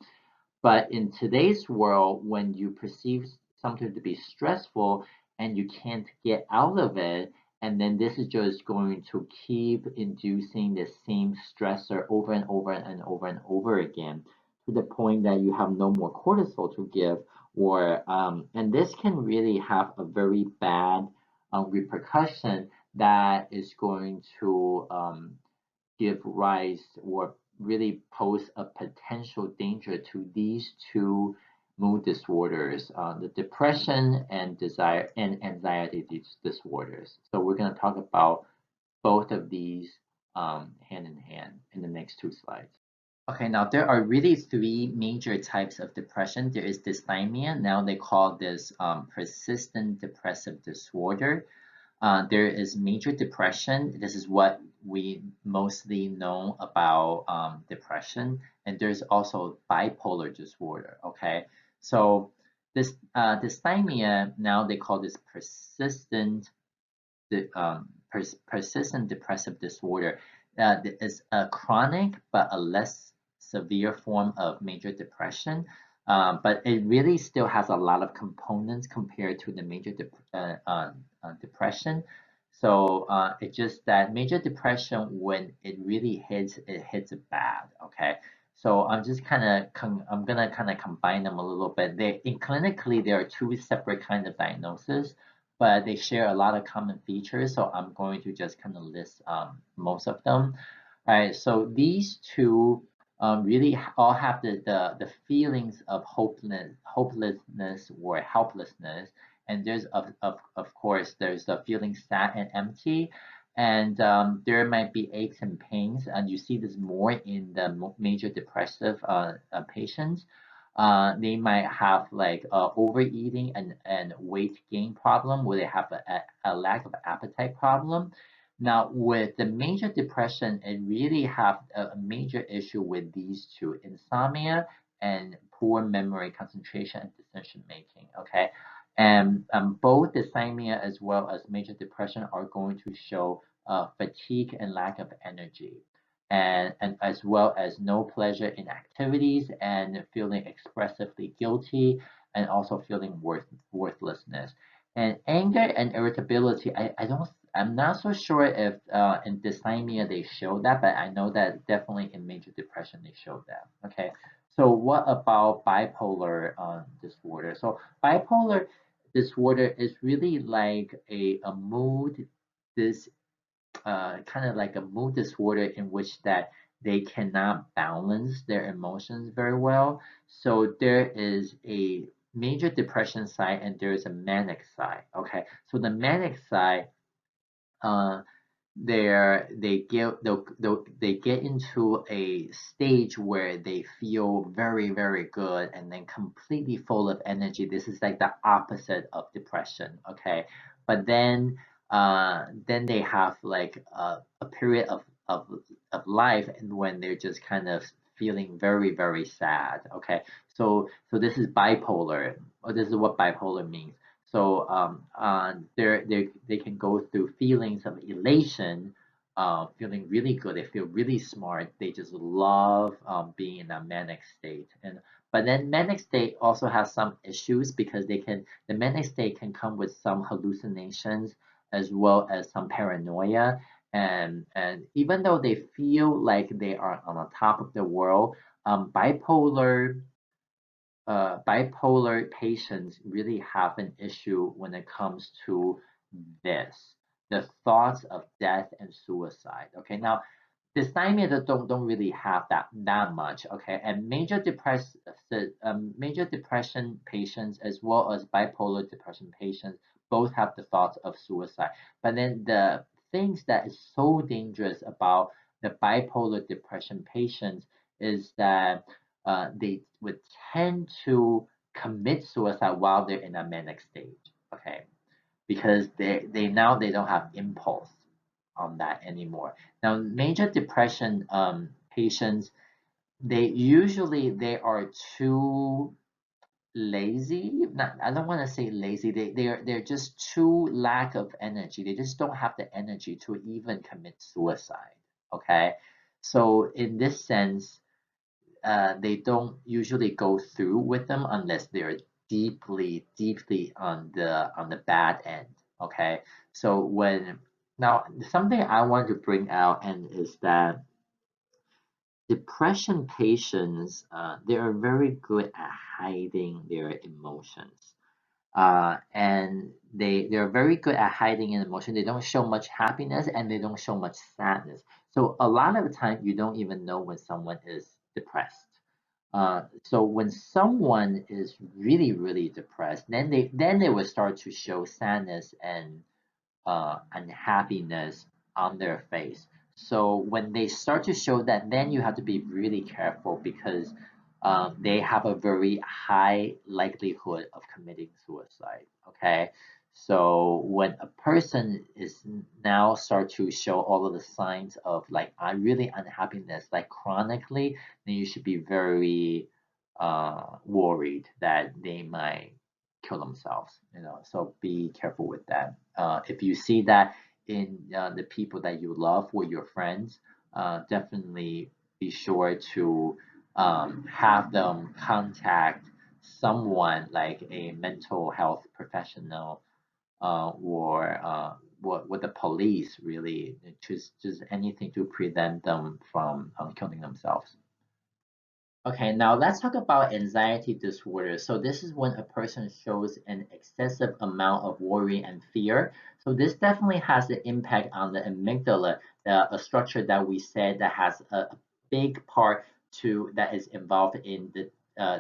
But in today's world, when you perceive something to be stressful and you can't get out of it, and then this is just going to keep inducing the same stressor over and over and over and over again to the point that you have no more cortisol to give, or and this can really have a very bad repercussion that is going to give rise or really pose a potential danger to these two mood disorders, the depression and desire and anxiety disorders. So we're going to talk about both of these hand in hand in the next two slides. Okay, now there are really three major types of depression. There is dysthymia. Now they call this persistent depressive disorder. There is major depression. This is what we mostly know about depression. And there's also bipolar disorder, okay? So this dysthymia, now they call this persistent persistent depressive disorder. It's a chronic but a less severe form of major depression. But it really still has a lot of components compared to the major depression. So it's just that major depression, when it really hits, it hits it bad. Okay. So I'm gonna kind of combine them a little bit. Clinically there are two separate kinds of diagnosis, but they share a lot of common features. So I'm going to just kind of list most of them. All right. So these two really all have the feelings of hopelessness or helplessness. And there's of course there's the feeling sad and empty, and there might be aches and pains, and you see this more in the major depressive patients. They might have like overeating and weight gain problem, where they have a lack of appetite problem. Now, with the major depression, it really have a major issue with these two: insomnia and poor memory, concentration, and decision making. Okay, and both dysthymia as well as major depression are going to show fatigue and lack of energy, and as well as no pleasure in activities and feeling expressively guilty, and also feeling worthlessness. And anger and irritability, I'm not so sure if in dysthymia they show that, but I know that definitely in major depression they show that. Okay, so what about bipolar disorder? So bipolar disorder is really like a mood, this kind of like a mood disorder in which that they cannot balance their emotions very well. So there is a major depression side and there is a manic side. Okay, so the manic side, uh, they get into a stage where they feel very very good and then completely full of energy. This is like the opposite of depression. Okay, but then they have like a period of life and when they're just kind of feeling very very sad. Okay, so this is bipolar, or this is what bipolar means. So they can go through feelings of elation, feeling really good. They feel really smart. They just love being in a manic state. And but then manic state also has some issues because the manic state can come with some hallucinations as well as some paranoia. And even though they feel like they are on the top of the world, bipolar bipolar patients really have an issue when it comes to this, the thoughts of death and suicide. Okay, now dysthymia don't really have that much. Okay, and major depression patients as well as bipolar depression patients both have the thoughts of suicide. But then the things that is so dangerous about the bipolar depression patients is that they would tend to commit suicide while they're in a manic stage. Okay, because they don't have impulse on that anymore. Now, major depression patients, they are too lazy. Not, I don't want to say lazy. They're just too lack of energy. They just don't have the energy to even commit suicide. Okay, so in this sense, they don't usually go through with them unless they're deeply on the bad end. Okay, so when now something I want to bring out and is that depression patients they are very good at hiding their emotions. And they're very good at hiding an emotion. They don't show much happiness and they don't show much sadness. So a lot of the time you don't even know when someone is depressed. So when someone is really depressed, then they will start to show sadness and unhappiness on their face. So when they start to show that, then you have to be really careful because they have a very high likelihood of committing suicide. Okay, so when a person is now start to show all of the signs of like really unhappiness, like chronically, then you should be very worried that they might kill themselves. You know, so be careful with that. If you see that in the people that you love or your friends, definitely be sure to have them contact someone like a mental health professional or what the police really, just anything to prevent them from killing themselves. Okay, now let's talk about anxiety disorder. So this is when a person shows an excessive amount of worry and fear. So this definitely has an impact on the amygdala, a structure that we said that has a big part to that is involved in the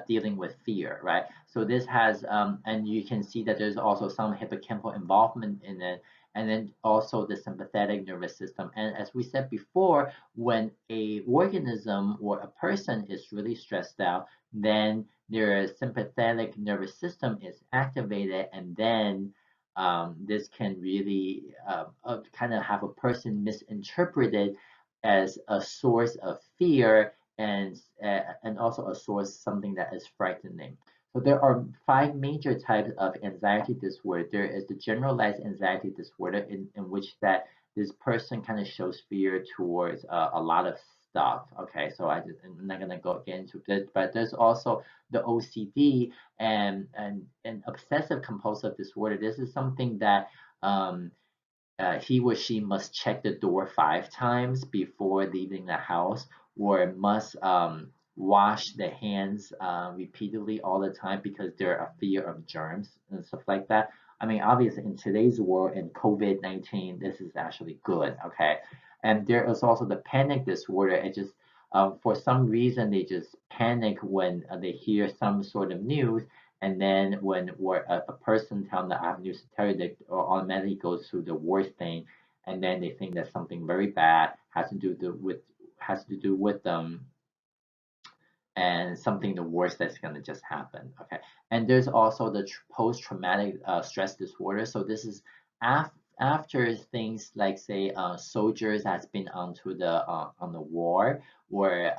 dealing with fear, right? So this has, and you can see that there's also some hippocampal involvement in it, and then also the sympathetic nervous system. And as we said before, when a organism or a person is really stressed out, then their sympathetic nervous system is activated, and then this can really kind of have a person misinterpreted as a source of fear and also a source something that is frightening. So there are five major types of anxiety disorder. There is the generalized anxiety disorder in which that this person kind of shows fear towards a lot of stuff. Okay, so I'm not gonna get into this, but there's also the OCD and obsessive compulsive disorder. This is something that he or she must check the door 5 times before leaving the house, or must wash their hands repeatedly all the time because they're a fear of germs and stuff like that. I mean, obviously, in today's world in COVID-19, this is actually good, okay? And there is also the panic disorder. It just, for some reason, they just panic when they hear some sort of news, and then when a person tells them I have news to tell you, they automatically goes to the worst thing, and then they think that something very bad has to do with them and something the worst that's going to just happen. Okay, and there's also the post-traumatic stress disorder. So this is after things like say soldiers has been onto the on the war, or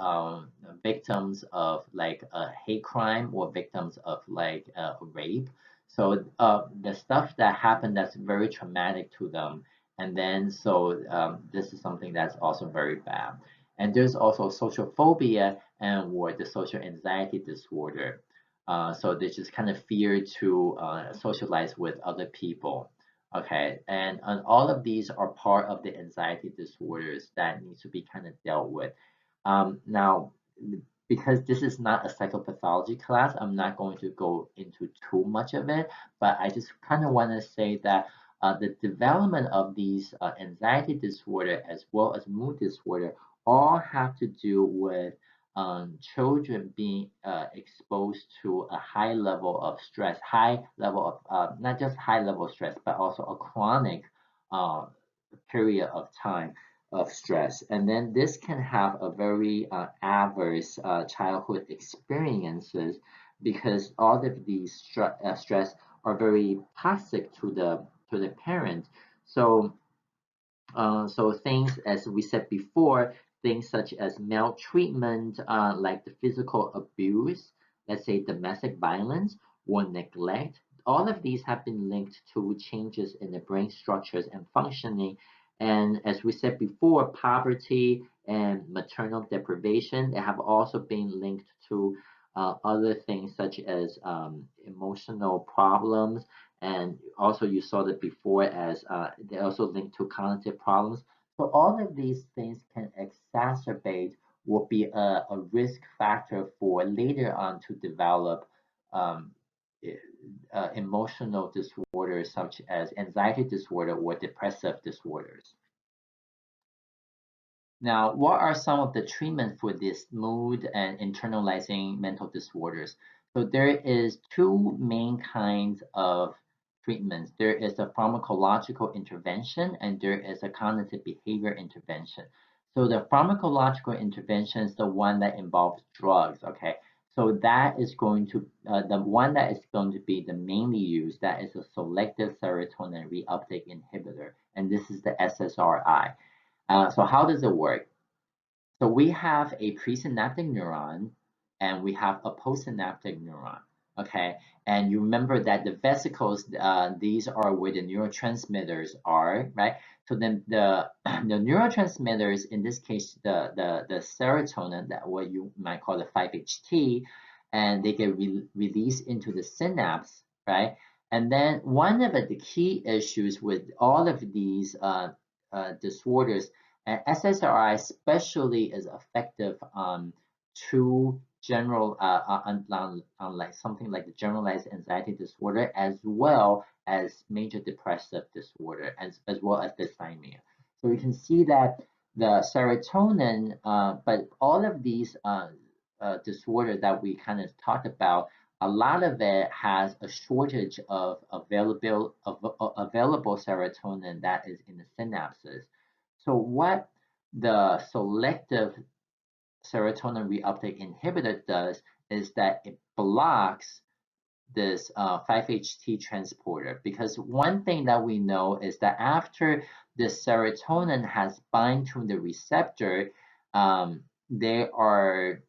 victims of like a hate crime or victims of like rape. So the stuff that happened that's very traumatic to them, and then so this is something that's also very bad. And there's also social phobia and or the social anxiety disorder. So they just kind of fear to socialize with other people. Okay, and all of these are part of the anxiety disorders that needs to be kind of dealt with. Now, because this is not a psychopathology class, I'm not going to go into too much of it, but I just kind of want to say that the development of these anxiety disorder as well as mood disorder all have to do with children being exposed to a high level of stress, high level of not just high level of stress, but also a chronic uh, period of time of stress. And then this can have a very adverse childhood experiences because all of these stress are very toxic to the parent. So so things, as we said before, things such as maltreatment, like the physical abuse, let's say domestic violence or neglect, all of these have been linked to changes in the brain structures and functioning. And as we said before, poverty and maternal deprivation, they have also been linked to other things such as emotional problems, and also you saw that before as they also link to cognitive problems. So all of these things can exacerbate will be a risk factor for later on to develop um, emotional disorders such as anxiety disorder or depressive disorders. Now, what are some of the treatment for this mood and internalizing mental disorders? So there is two main kinds of treatments. There is a pharmacological intervention and there is a cognitive behavior intervention. So the pharmacological intervention is the one that involves drugs, okay? So that is going to, the one that is going to be the mainly used, that is a selective serotonin reuptake inhibitor, and this is the SSRI. So how does it work? So we have a presynaptic neuron and we have a postsynaptic neuron. Okay, and you remember that the vesicles, these are where the neurotransmitters are, right? So then the the neurotransmitters, in this case, the serotonin, that what you might call the 5-HT, and they get released into the synapse, right? And then one of the key issues with all of these disorders, and SSRI especially is effective on two general, on like something like the generalized anxiety disorder, as well as major depressive disorder, as well as dysthymia. So you can see that the serotonin, but all of these disorder that we kind of talked about, a lot of it has a shortage of available serotonin that is in the synapses. So what the selective serotonin reuptake inhibitor does is that it blocks this 5-HT transporter, because one thing that we know is that after the serotonin has bind to the receptor, um, they are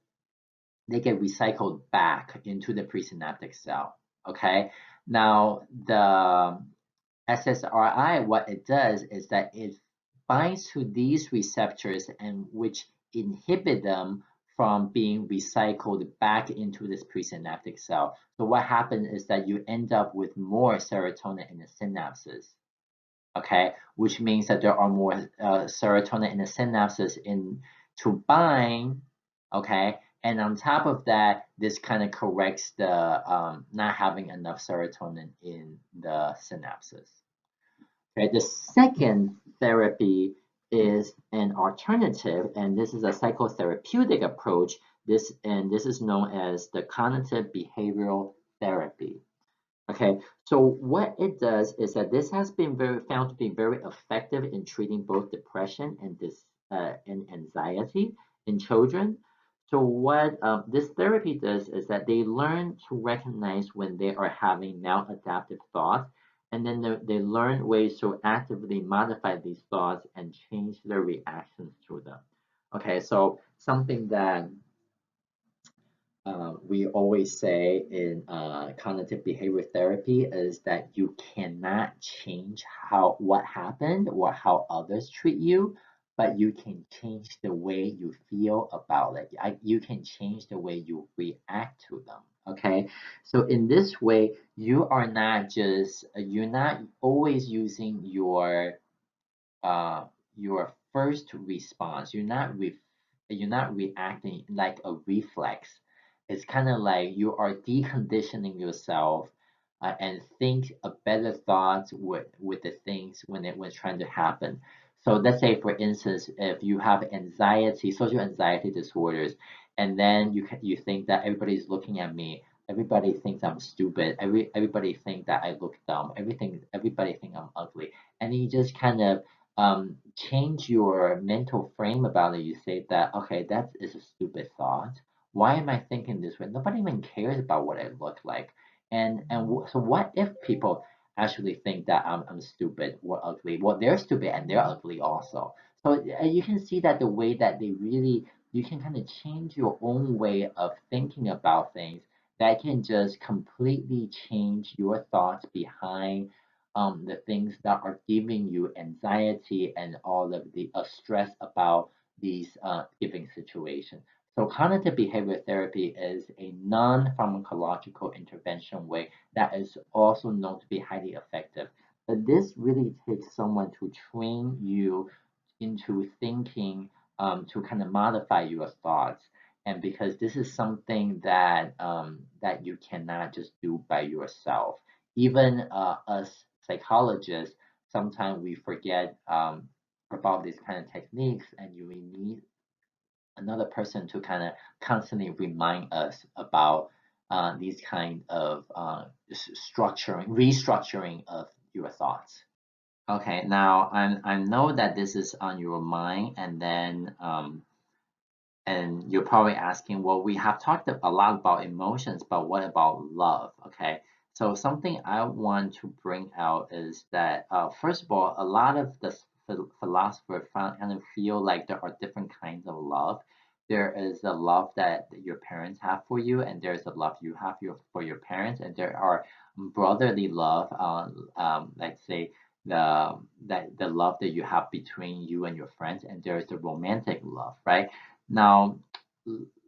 they get recycled back into the presynaptic cell. Okay, now the SSRI, what it does is that it binds to these receptors and which inhibit them from being recycled back into this presynaptic cell. So what happens is that you end up with more serotonin in the synapses, okay, which means that there are more serotonin in the synapses in to bind, okay, and on top of that, this kind of corrects the not having enough serotonin in the synapses. Okay, the second therapy is an alternative, and this is a psychotherapeutic approach. This is known as the cognitive behavioral therapy. Okay, so what it does is that this has been found to be very effective in treating both depression and anxiety in children. So what this therapy does is that they learn to recognize when they are having maladaptive thoughts, and then they learn ways to actively modify these thoughts and change their reactions to them. Okay, so something that we always say in cognitive behavior therapy is that you cannot change how what happened or how others treat you, but you can change the way you feel about it. You can change the way you react to them. Okay, so in this way, you're not always using uh, your first response. You're not you're not reacting like a reflex. It's kind of like you are deconditioning yourself and think a better thoughts with the things when it was trying to happen. So let's say, for instance, if you have anxiety, social anxiety disorders, and then you think that everybody's looking at me, everybody thinks I'm stupid, everybody think that I look dumb, everybody think I'm ugly, and you just kind of change your mental frame about it. You say that, okay, that is a stupid thought. Why am I thinking this way? Nobody even cares about what I look like. So what if people actually think that I'm stupid or ugly? Well, they're stupid and they're ugly also. So you can see that the way that they really, you can kind of change your own way of thinking about things that can just completely change your thoughts behind the things that are giving you anxiety and all of the stress about these giving situations. So cognitive behavior therapy is a non-pharmacological intervention way that is also known to be highly effective. But this really takes someone to train you into thinking to kind of modify your thoughts. And because this is something that that you cannot just do by yourself. Even us psychologists, sometimes we forget about these kind of techniques, and you will need another person to kind of constantly remind us about these kind of restructuring of your thoughts. Okay, now I know that this is on your mind, and you're probably asking, well, we have talked a lot about emotions, but what about love? Okay, so something I want to bring out is that, first of all, a lot of the philosophers kind of feel like there are different kinds of love. There is the love that your parents have for you, and there's the love you have for your parents, and there are brotherly love, like say the love that you have between you and your friends, and there's the romantic love, right? Now,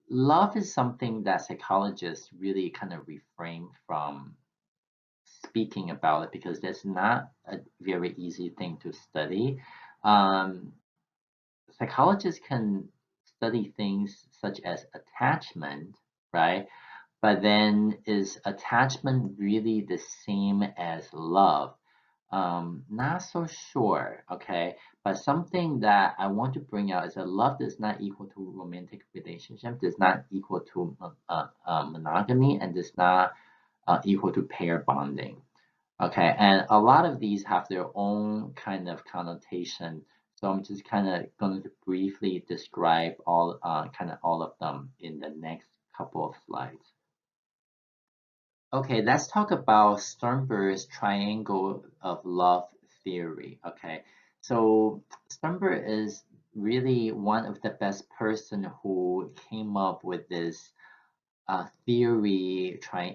love is something that psychologists really kind of refrain from speaking about it because that's not a very easy thing to study. Um, Psychologists can study things such as attachment, right? But then is attachment really the same as love? Not so sure, okay? But something that I want to bring out is that love does not equal to romantic relationship, does not equal to monogamy, and does not equal to pair bonding. Okay, and a lot of these have their own kind of connotation. So I'm just kind of going to briefly describe all of them in the next couple of slides. Okay, let's talk about Sternberg's triangle of love theory. Okay, so Sternberg is really one of the best person who came up with this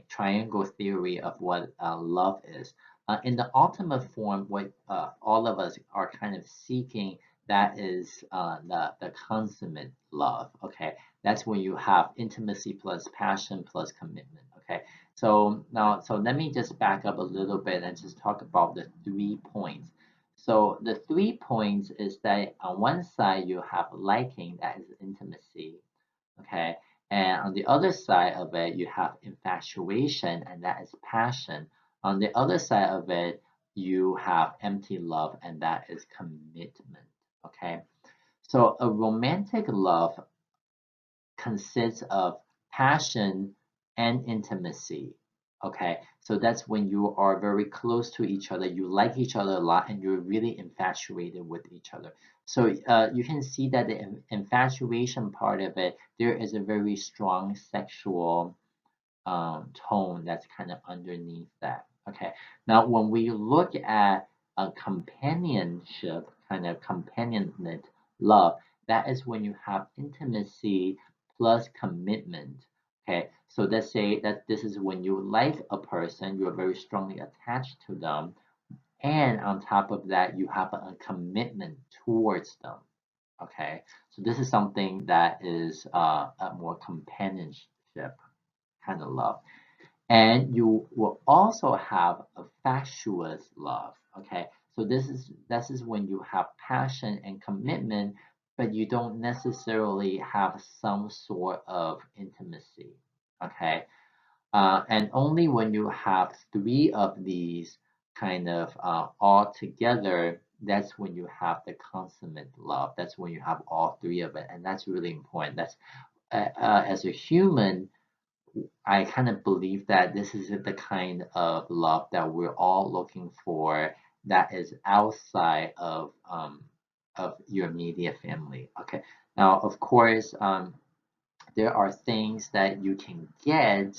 triangle theory of what love is. In the ultimate form, what all of us are kind of seeking, that is the consummate love. Okay, that's when you have intimacy plus passion plus commitment. Okay, so now, so let me just back up a little bit and just talk about the 3 points. So the 3 points is that on one side you have liking, that is intimacy. Okay, and on the other side of it, you have infatuation, and that is passion. On the other side of it, you have empty love, and that is commitment. Okay, so a romantic love consists of passion and intimacy. Okay, so that's when you are very close to each other, you like each other a lot, and you're really infatuated with each other. So you can see that the infatuation part of it, there is a very strong sexual tone that's kind of underneath that. Okay, now when we look at a companionship, kind of companionate love, that is when you have intimacy plus commitment. Okay, so let's say that this is when you like a person, you're very strongly attached to them, and on top of that, you have a commitment towards them. Okay, so this is something that is a more companionship kind of love. And you will also have a factious love. Okay, so this is when you have passion and commitment, but you don't necessarily have some sort of intimacy. Okay. And only when you have three of these kind of all together, that's when you have the consummate love. That's when you have all three of it. And that's really important. That's as a human, I kind of believe that this is the kind of love that we're all looking for that is outside of your immediate family. Okay. Now, of course, there are things that you can get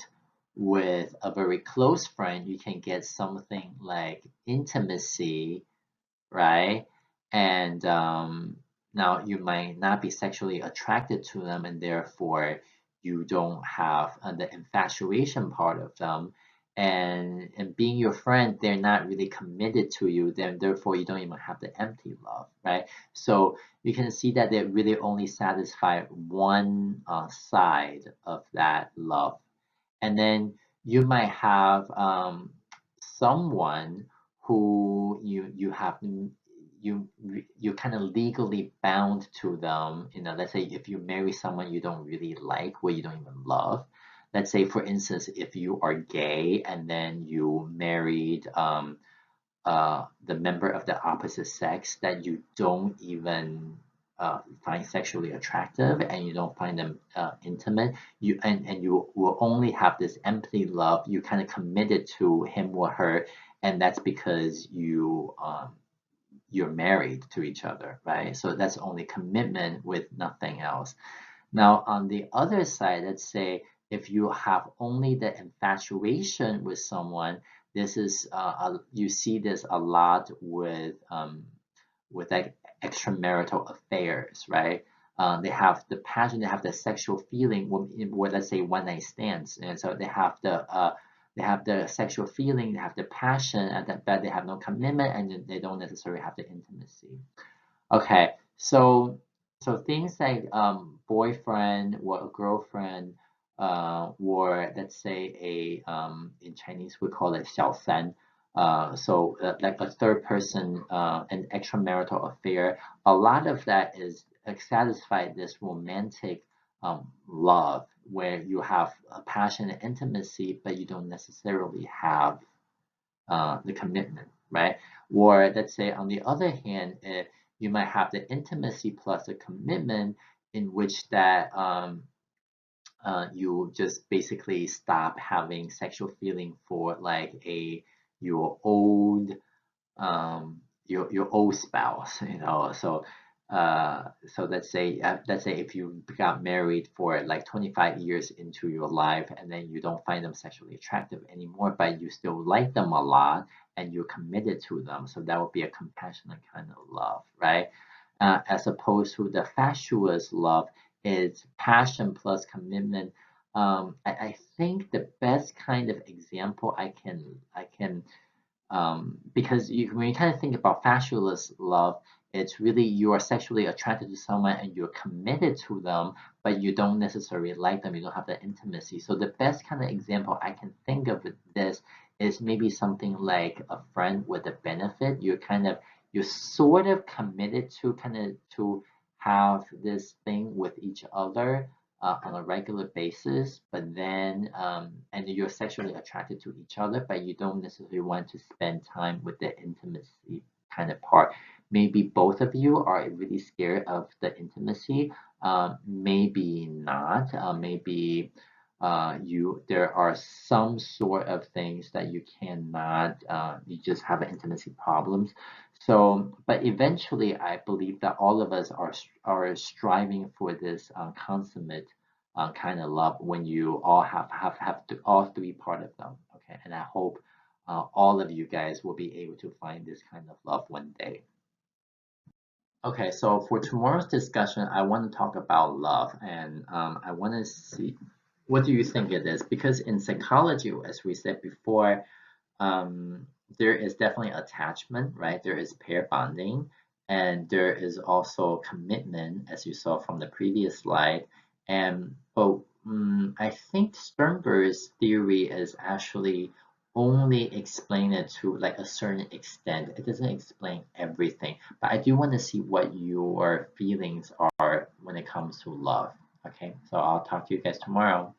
with a very close friend. You can get something like intimacy, right? And now you might not be sexually attracted to them, and therefore you don't have the infatuation part of them. And being your friend, they're not really committed to you. Then therefore you don't even have the empty love, right? So you can see that they really only satisfy one side of that love, and then you might have someone who you kind of legally bound to them. You know, let's say if you marry someone you don't really like, or you don't even love. Let's say, for instance, if you are gay and then you married the member of the opposite sex that you don't even find sexually attractive, and you don't find them intimate, and you will only have this empty love. You kind of committed to him or her, and that's because you're married to each other, right? So that's only commitment with nothing else. Now, on the other side, let's say if you have only the infatuation with someone, this is you see this a lot with like extramarital affairs, right? They have the passion, they have the sexual feeling, with let's say one night stands, and so they have the sexual feeling, they have the passion, but they have no commitment, and they don't necessarily have the intimacy. Okay, so things like boyfriend or a girlfriend, or let's say in Chinese we call it 小三, like a third person, an extramarital affair. A lot of that is satisfy this romantic love where you have a passion and intimacy, but you don't necessarily have the commitment, right? Or let's say on the other hand, you might have the intimacy plus a commitment in which that you just basically stop having sexual feeling for like your old your old spouse, you know. So let's say if you got married for like 25 years into your life, and then you don't find them sexually attractive anymore, but you still like them a lot and you're committed to them, so that would be a compassionate kind of love, right? As opposed to the fatuous love is passion plus commitment. I think the best kind of example I can because when you kind of think about fatuous love, it's really you are sexually attracted to someone and you're committed to them, but you don't necessarily like them. You don't have the intimacy. So the best kind of example I can think of with this is maybe something like a friend with a benefit. You're sort of committed to kind of to have this thing with each other on a regular basis, but then and you're sexually attracted to each other, but you don't necessarily want to spend time with the intimacy kind of part. Maybe both of you are really scared of the intimacy. Maybe not. Maybe you there are some sort of things that you cannot. You just have intimacy problems. So, but eventually, I believe that all of us are striving for this consummate kind of love when you all all three part of them. Okay, and I hope all of you guys will be able to find this kind of love one day. Okay, so for tomorrow's discussion, I want to talk about love, and I want to see what do you think it is? Because in psychology, as we said before, um, there is definitely attachment, right? There is pair bonding, and there is also commitment, as you saw from the previous slide. And but I think Sternberg's theory is actually only explain it to like a certain extent. It doesn't explain everything, but I do want to see what your feelings are when it comes to love. Okay, so I'll talk to you guys tomorrow.